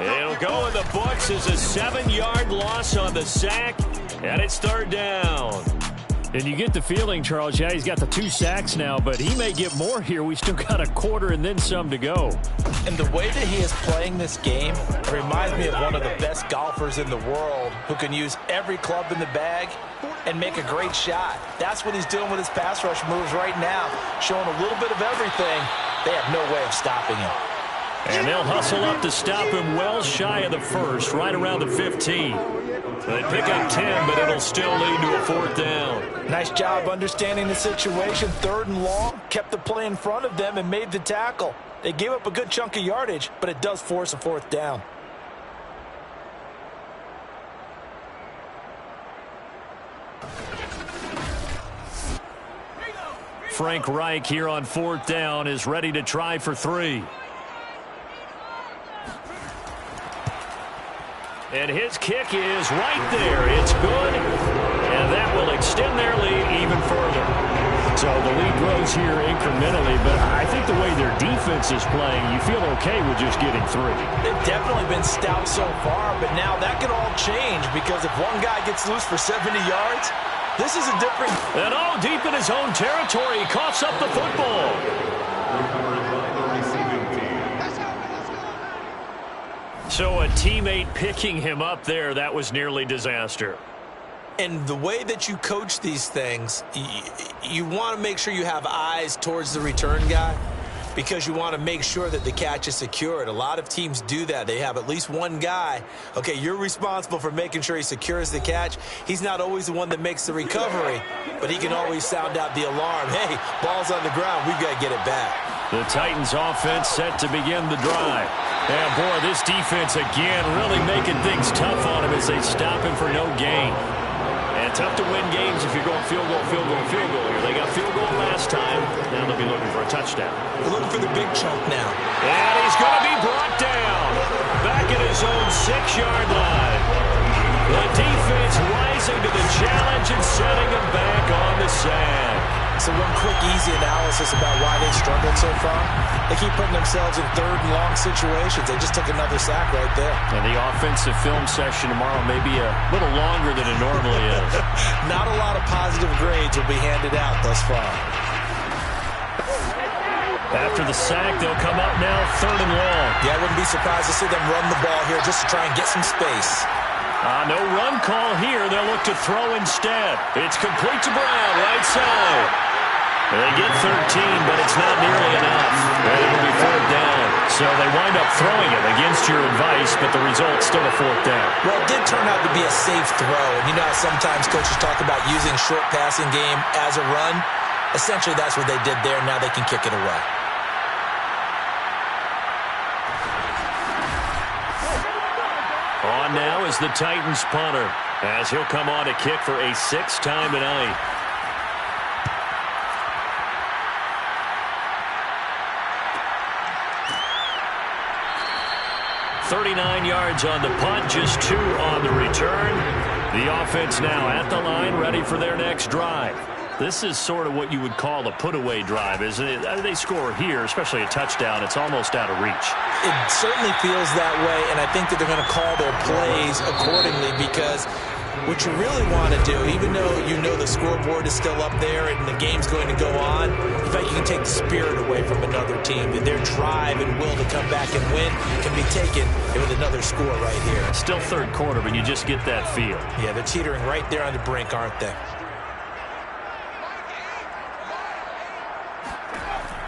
It'll go in the books as a 7-yard loss on the sack, and it's 3rd down. And you get the feeling, Charles, yeah, he's got the 2 sacks now, but he may get more here. We still got a quarter and then some to go. And the way that he is playing this game reminds me of one of the best golfers in the world who can use every club in the bag and make a great shot. That's what he's doing with his pass rush moves right now, showing a little bit of everything. They have no way of stopping him. And they'll hustle up to stop him well shy of the 1st, right around the 15. They pick up 10, but it'll still lead to a 4th down. Nice job understanding the situation. 3rd and long, kept the play in front of them and made the tackle. They gave up a good chunk of yardage, but it does force a 4th down. Frank Reich here on 4th down is ready to try for 3. And his kick is right there. It's good. And that will extend their lead even further. So the lead grows here incrementally, but I think the way their defense is playing, you feel okay with just getting 3. They've definitely been stout so far, but now that could all change because if one guy gets loose for 70 yards, this is a different... And deep in his own territory, he coughs up the football. So a teammate picking him up there, that was nearly disaster. And the way that you coach these things, you want to make sure you have eyes towards the return guy because you want to make sure that the catch is secured. A lot of teams do that. They have at least one guy. Okay, you're responsible for making sure he secures the catch. He's not always the one that makes the recovery, but he can always sound out the alarm. Hey, ball's on the ground. We've got to get it back. The Titans offense set to begin the drive. And boy, this defense again really making things tough on him as they stop him for no gain. And tough to win games if you're going field goal here. They got field goal last time. Now they'll be looking for a touchdown. They're looking for the big chunk now. And he's going to be brought down back at his own 6-yard line. The defense rising to the challenge and setting him back on the sack. So one quick, easy analysis about why they've struggled so far. They keep putting themselves in 3rd and long situations. They just took another sack right there. And the offensive film session tomorrow may be a little longer than it normally is. Not a lot of positive grades will be handed out thus far. After the sack, they'll come up now 3rd and long. Yeah, I wouldn't be surprised to see them run the ball here just to try and get some space. No run call here. They'll look to throw instead. It's complete to Brown, right side. They get 13, but it's not nearly enough. And it'll be 4th down. So they wind up throwing it against your advice, but the result's still a 4th down. Well, it did turn out to be a safe throw. And you know how sometimes coaches talk about using short passing game as a run? Essentially, that's what they did there. Now they can kick it away. On now is the Titans punter, as he'll come on to kick for a 6th time tonight. "39 yards on the punt, just 2 on the return." The offense now at the line, ready for their next drive. This is sort of what you would call a put-away drive, isn't it? They score here, especially a touchdown. It's almost out of reach. It certainly feels that way, and I think that they're going to call their plays accordingly because what you really want to do, even though you know the scoreboard is still up there and the game's going to go on, in fact, you can take the spirit away from another team. Their drive and will to come back and win can be taken with another score right here. Still 3rd quarter, but you just get that feel. Yeah, they're teetering right there on the brink, aren't they?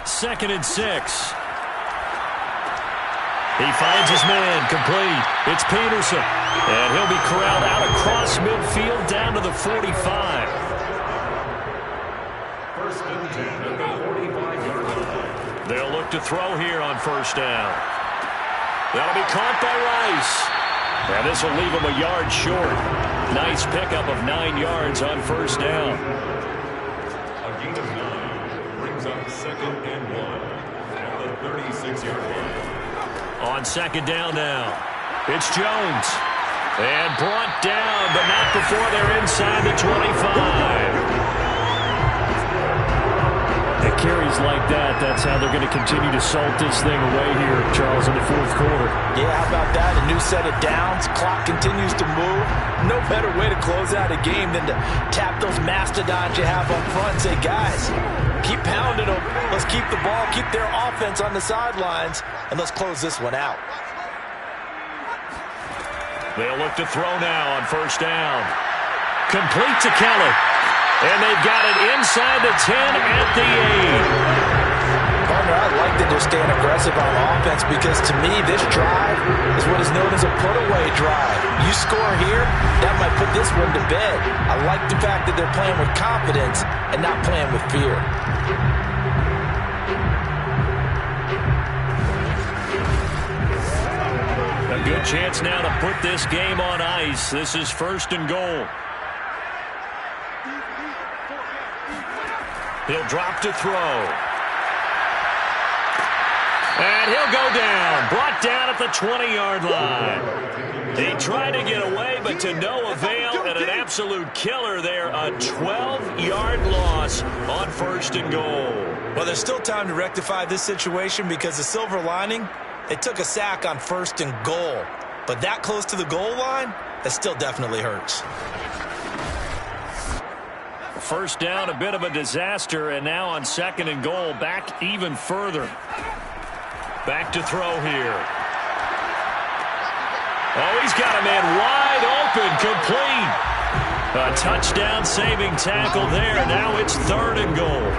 2nd and 6. He finds his man, complete. It's Peterson. And he'll be corralled out across midfield down to the 45. 1st and 10 at the 45-yard line. They'll look to throw here on 1st down. That'll be caught by Rice. And this will leave him a yard short. Nice pickup of 9 yards on 1st down. A gain of 9 brings up 2nd and 1 at the 36-yard line. On 2nd down now, it's Jones. And brought down, but not before they're inside the 25. It carries like that. That's how they're going to continue to salt this thing away here, Charles, in the 4th quarter. Yeah, how about that? A new set of downs. Clock continues to move. No better way to close out a game than to tap those mastodons you have up front and say, guys, keep pounding them. Let's keep the ball, keep their offense on the sidelines, and let's close this one out. They'll look to throw now on 1st down. Complete to Kelly. And they've got it inside the 10 at the 8. Partner, I like that they're staying aggressive on offense because to me this drive is what is known as a put-away drive. You score here, that might put this one to bed. I like the fact that they're playing with confidence and not playing with fear. A good chance now to put this game on ice. This is 1st and goal. He'll drop to throw. And he'll go down. Brought down at the 20-yard line. He tried to get away, but to no avail, and an absolute killer there. A 12-yard loss on 1st and goal. Well, there's still time to rectify this situation because the silver lining, they took a sack on 1st and goal. But that close to the goal line, that still definitely hurts. 1st down, a bit of a disaster, and now on 2nd and goal, back even further. Back to throw here. Oh, he's got a man wide open, complete. A touchdown-saving tackle there. Now it's 3rd and goal.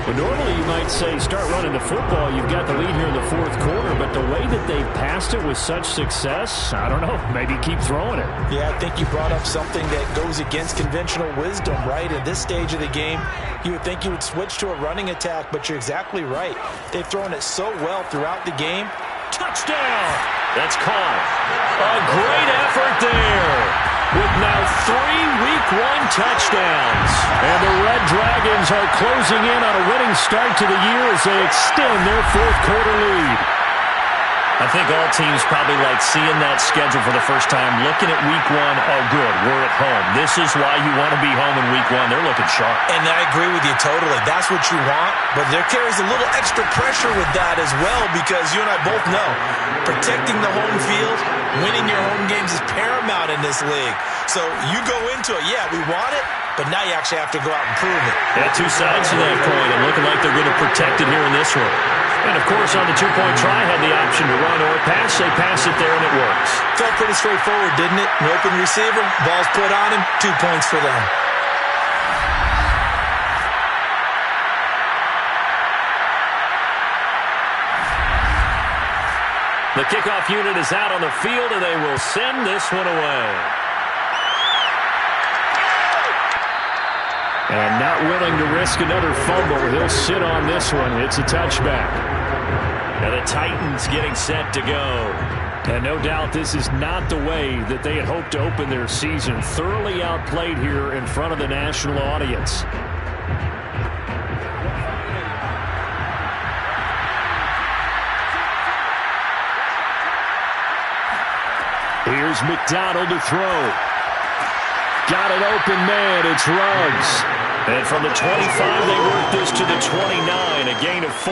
Well, normally you might say start running the football. You've got the lead here in the 4th quarter, but the way that they've passed it with such success, I don't know, maybe keep throwing it. Yeah, I think you brought up something that goes against conventional wisdom, right? At this stage of the game, you would think you would switch to a running attack, but you're exactly right. They've thrown it so well throughout the game. Touchdown! That's caught. A great effort there. With now 3 Week 1 touchdowns. And the Red Dragons are closing in on a winning start to the year as they extend their 4th quarter lead. I think all teams probably like seeing that schedule for the first time, looking at week one, oh, good, we're at home. This is why you want to be home in week one. They're looking sharp. And I agree with you totally. That's what you want, but there carries a little extra pressure with that as well because you and I both know protecting the home field, winning your home games is paramount in this league. So you go into it, yeah, we want it, but now you actually have to go out and prove it. Yeah, two sides to that coin, and looking like they're going to protect it here in this one. And, of course, on the two-point try, had the option to run or pass. They pass it there, and it works. Felt pretty straightforward, didn't it? An open receiver, ball's put on him, 2 points for them. The kickoff unit is out on the field, and they will send this one away. And not willing to risk another fumble. He'll sit on this one. It's a touchback. And the Titans getting set to go. And no doubt this is not the way that they had hoped to open their season. Thoroughly outplayed here in front of the national audience. Here's McDonald to throw. Got an open man. It's Ruggs. And from the 25, they work this to the 29, a gain of 4.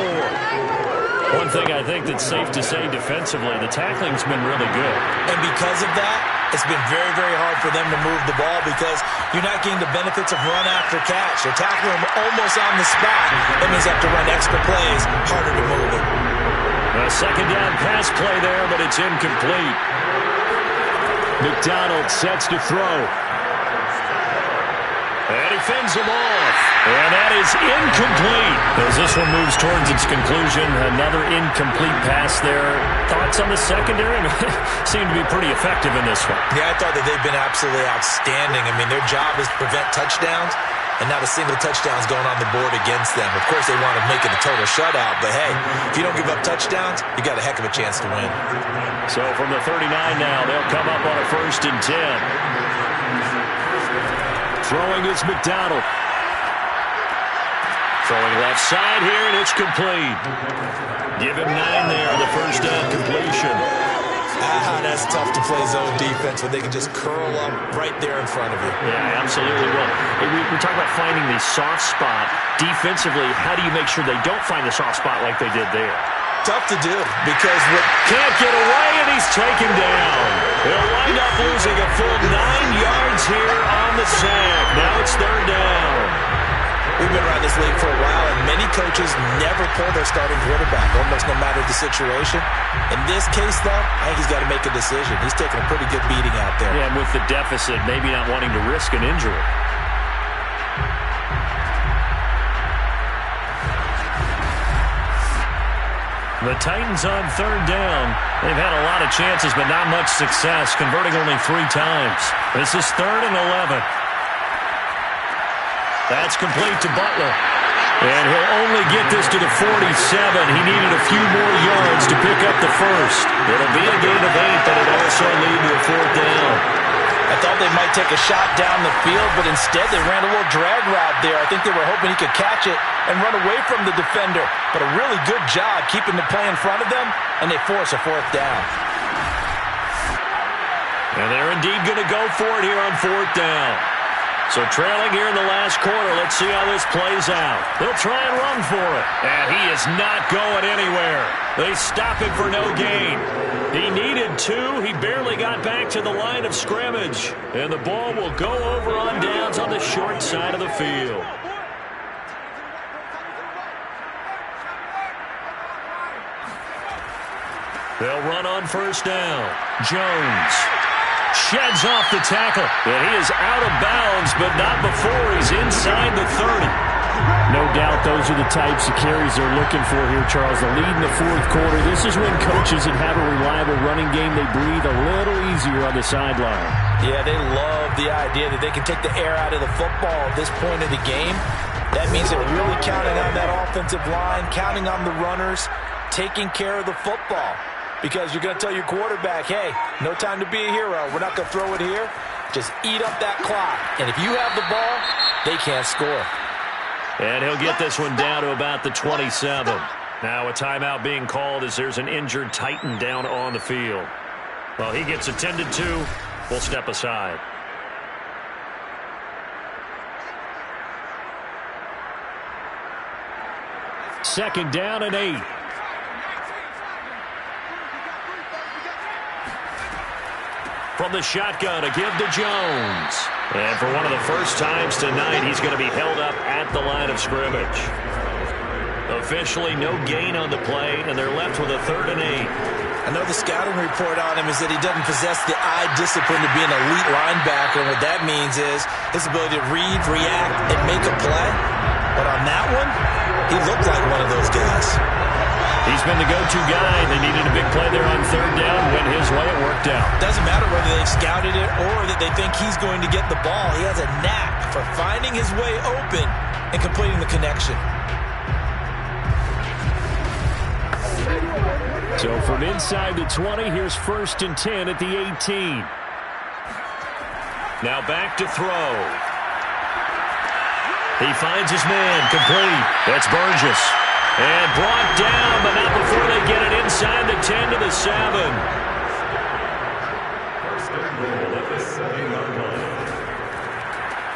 One thing I think that's safe to say defensively, the tackling's been really good. And because of that, it's been very, very hard for them to move the ball because you're not getting the benefits of run after catch. They're tackling them almost on the spot. That means they have to run extra plays, harder to move it. A second down pass play there, but it's incomplete. McDonald sets to throw. And he fends him off. And that is incomplete. As this one moves towards its conclusion, another incomplete pass there. Thoughts on the secondary? Seem to be pretty effective in this one. Yeah, I thought that they've been absolutely outstanding. I mean, their job is to prevent touchdowns, and not a single touchdown is going on the board against them. Of course, they want to make it a total shutout, but hey, if you don't give up touchdowns, you got a heck of a chance to win. So from the 39 now, they'll come up on a 1st and 10. Throwing is McDonald. Throwing left side here, and it's complete. Give him 9 there on the first down completion. That's tough to play zone defense when they can just curl up right there in front of you. Yeah, absolutely. Well, we talk about finding the soft spot. Defensively, how do you make sure they don't find the soft spot like they did there? Tough to do because what can't get away, and he's taken down. He'll wind up losing a full 9 yards here on the sack. Now it's 3rd down. We've been around this league for a while, and many coaches never pull their starting quarterback, almost no matter the situation. In this case, though, I think he's got to make a decision. He's taking a pretty good beating out there. Yeah, and with the deficit, maybe not wanting to risk an injury. The Titans on 3rd down. They've had a lot of chances, but not much success, converting only 3 times. This is 3rd and 11. That's complete to Butler. And he'll only get this to the 47. He needed a few more yards to pick up the first. It'll be a gain of 8, but it'll also lead to a 4th down. I thought they might take a shot down the field, but instead they ran a little drag route there. I think they were hoping he could catch it and run away from the defender. But a really good job keeping the play in front of them, and they force a 4th down. And they're indeed going to go for it here on 4th down. So trailing here in the last quarter, let's see how this plays out. They'll try and run for it. And he is not going anywhere. They stop him for no gain. He needed 2. He barely got back to the line of scrimmage. And the ball will go over on downs on the short side of the field. They'll run on 1st down. Jones sheds off the tackle. And he is out of bounds, but not before he's inside the 30. No doubt those are the types of carries they're looking for here, Charles. The lead in the 4th quarter. This is when coaches that have a reliable running game, they breathe a little easier on the sideline. Yeah, they love the idea that they can take the air out of the football at this point of the game. That means they're really counting on that offensive line, counting on the runners, taking care of the football. Because you're going to tell your quarterback, hey, no time to be a hero. We're not going to throw it here. Just eat up that clock. And if you have the ball, they can't score. And he'll get this one down to about the 27. Now a timeout being called as there's an injured Titan down on the field. Well, he gets attended to. We'll step aside. Second down and 8. From the shotgun, a give to Jones. And for one of the first times tonight, he's going to be held up at the line of scrimmage. Officially, no gain on the play, and they're left with a 3rd and 8. I know the scouting report on him is that he doesn't possess the eye discipline to be an elite linebacker, and what that means is his ability to read, react, and make a play. But on that one, he looked like one of those guys. He's been the go-to guy. They needed a big play there on 3rd down. Went his way. It worked out. Doesn't matter whether they've scouted it or that they think he's going to get the ball. He has a knack for finding his way open and completing the connection. So from inside the 20, here's 1st and 10 at the 18. Now back to throw. He finds his man, complete. That's Burgess. And brought down, but not before they get it inside the 10 to the 7.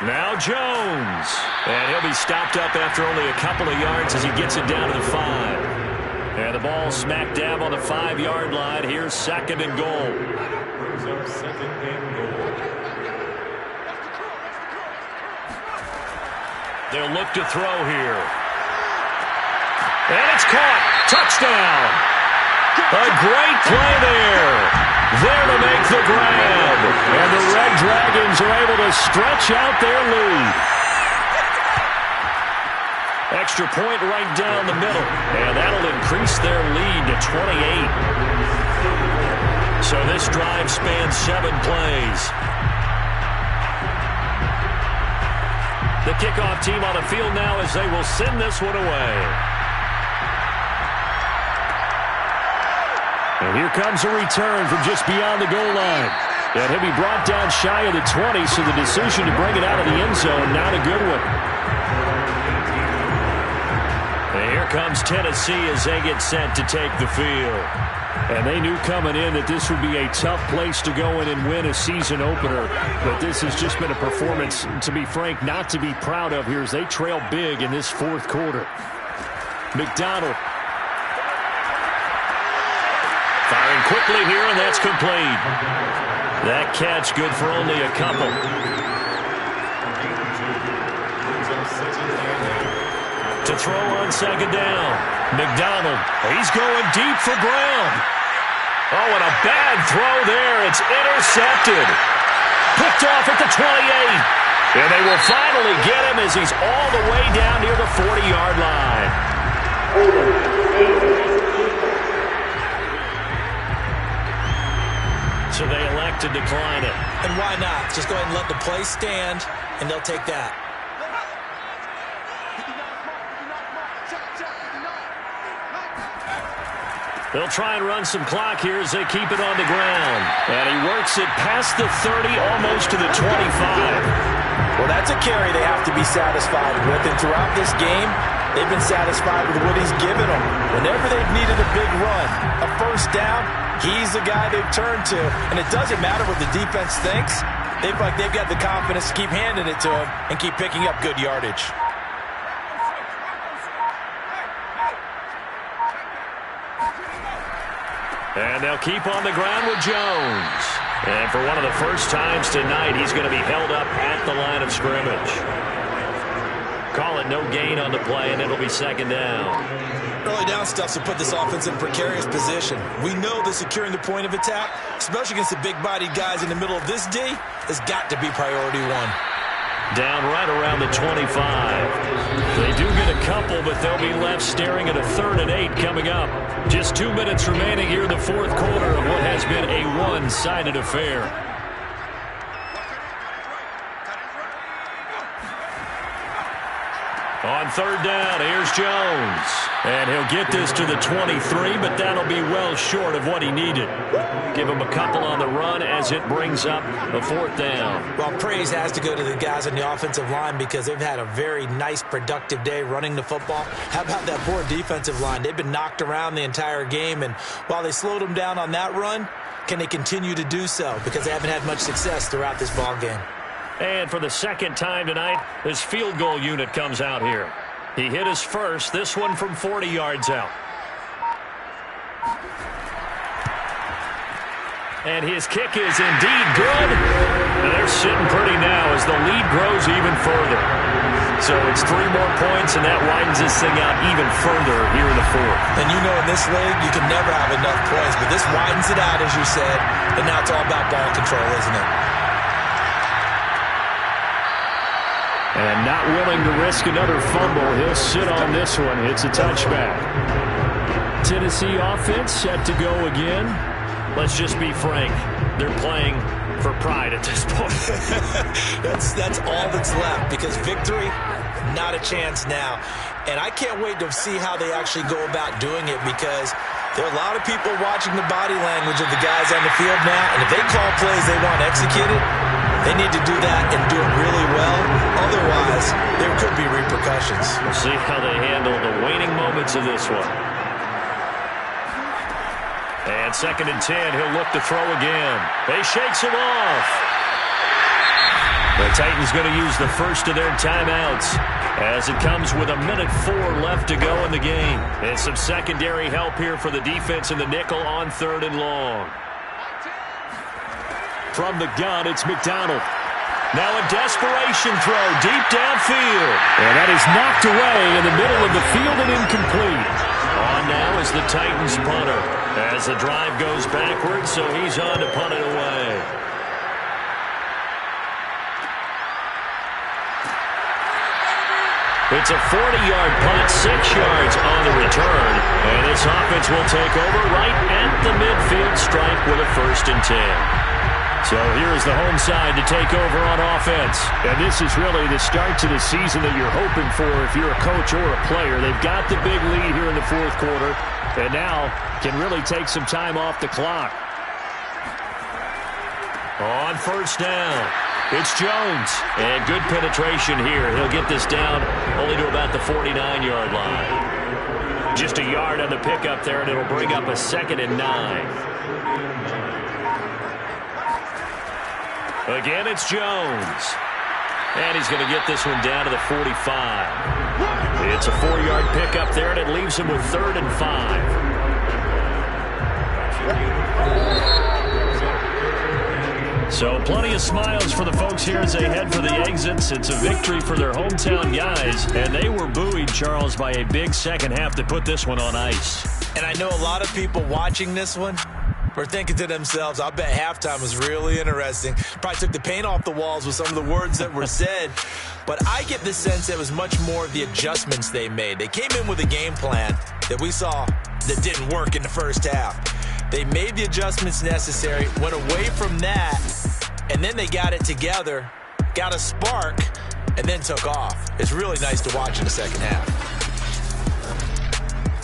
Now Jones. And he'll be stopped up after only a couple of yards as he gets it down to the 5. And the ball smack dab on the 5-yard line. Here's 2nd and goal. They'll look to throw here. And it's caught. Touchdown. A great play there. There to make the grab. And the Red Dragons are able to stretch out their lead. Extra point right down the middle. And that'll increase their lead to 28. So this drive spans 7 plays. The kickoff team on the field now as they will send this one away. And here comes a return from just beyond the goal line. And he'll be brought down shy of the 20, so the decision to bring it out of the end zone, not a good one. And here comes Tennessee as they get set to take the field. And they knew coming in that this would be a tough place to go in and win a season opener. But this has just been a performance, to be frank, not to be proud of here as they trail big in this 4th quarter. McDonald. Firing quickly here, and that's complete. That catch good for only a couple. To throw on 2nd down. McDonald. He's going deep for Brown. Oh, and a bad throw there. It's intercepted. Picked off at the 28. And they will finally get him as he's all the way down near the 40-yard line. So they elect to decline it. And why not? Just go ahead and let the play stand, and they'll take that. They'll try and run some clock here as they keep it on the ground. And he works it past the 30, almost to the 25. Well, that's a carry they have to be satisfied with. And throughout this game, they've been satisfied with what he's given them. Whenever they've needed a big run, a 1st down, he's the guy they've turned to. And it doesn't matter what the defense thinks. They feel like they've got the confidence to keep handing it to him and keep picking up good yardage. And they'll keep on the ground with Jones. And for one of the first times tonight, he's going to be held up at the line of scrimmage. Call it no gain on the play, and it'll be 2nd down. Early down stuffs will put this offense in a precarious position. We know that securing the point of attack, especially against the big-bodied guys in the middle of this D, has got to be priority 1. Down right around the 25. They do get a couple, but they'll be left staring at a 3rd and 8 coming up. Just 2 minutes remaining here in the 4th quarter of what has been a one-sided affair. On third down, here's Jones. And he'll get this to the 23, but that'll be well short of what he needed. Give him a couple on the run as it brings up a fourth down. Well, praise has to go to the guys on the offensive line because they've had a very nice, productive day running the football. How about that poor defensive line? They've been knocked around the entire game, and while they slowed them down on that run, can they continue to do so? Because they haven't had much success throughout this ball game. And for the second time tonight, his field goal unit comes out here. He hit his first, this one from 40 yards out. And his kick is indeed good. And they're sitting pretty now as the lead grows even further. So it's 3 more points, and that widens this thing out even further here in the fourth. And you know in this league, you can never have enough points, but this widens it out, as you said, and now it's all about ball control, isn't it? And not willing to risk another fumble. He'll sit on this one. It's a touchback. Tennessee offense set to go again. Let's just be frank. They're playing for pride at this point. that's all that's left because victory, not a chance now. And I can't wait to see how they actually go about doing it because there are a lot of people watching the body language of the guys on the field now. And if they call plays they want executed, they need to do that and do it really well. Otherwise, there could be repercussions. We'll see how they handle the waning moments of this one. And 2nd and 10, he'll look to throw again. He shakes him off. The Titans going to use the first of their timeouts as it comes with 1:04 left to go in the game. And some secondary help here for the defense in the nickel on 3rd and long. From the gun, it's McDonald. Now a desperation throw deep downfield. And that is knocked away in the middle of the field and incomplete. On now is the Titans punter as the drive goes backwards, so he's on to punt it away. It's a 40-yard punt, 6 yards on the return. And this offense will take over right at the midfield stripe with a 1st and 10. So here is the home side to take over on offense. And this is really the start to the season that you're hoping for if you're a coach or a player. They've got the big lead here in the 4th quarter and now can really take some time off the clock. On 1st down, it's Jones. And good penetration here. He'll get this down only to about the 49-yard line. Just a yard on the pickup there, and it'll bring up a 2nd and 9. Again, it's Jones. And he's going to get this one down to the 45. It's a 4-yard pickup there, and it leaves him with 3rd and 5. So plenty of smiles for the folks here as they head for the exits. It's a victory for their hometown guys, and they were buoyed, Charles, by a big second half that put this one on ice. And I know a lot of people watching this one were thinking to themselves, I bet halftime was really interesting. Probably took the paint off the walls with some of the words that were said. But I get the sense it was much more of the adjustments they made. They came in with a game plan that we saw that didn't work in the first half. They made the adjustments necessary, went away from that, and then they got it together, got a spark, and then took off. It's really nice to watch in the second half.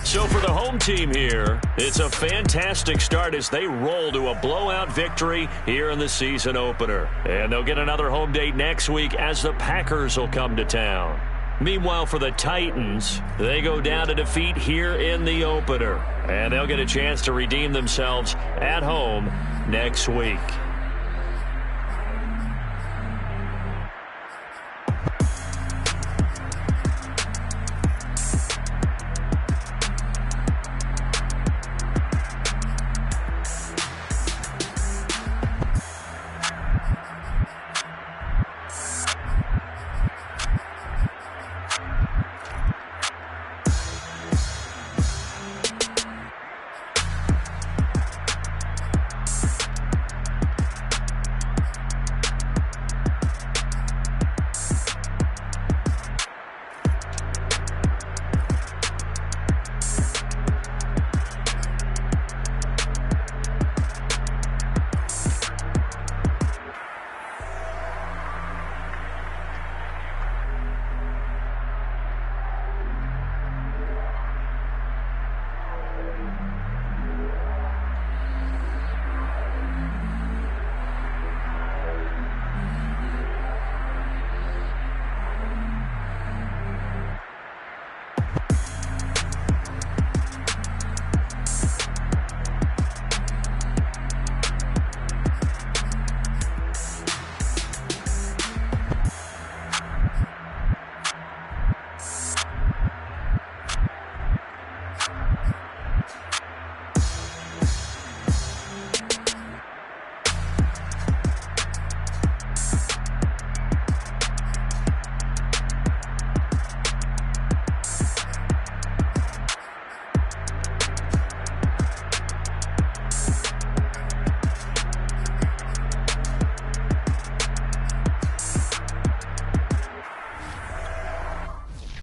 So for the home team here, it's a fantastic start as they roll to a blowout victory here in the season opener. And they'll get another home date next week as the Packers will come to town. Meanwhile, for the Titans, they go down to defeat here in the opener. And they'll get a chance to redeem themselves at home next week.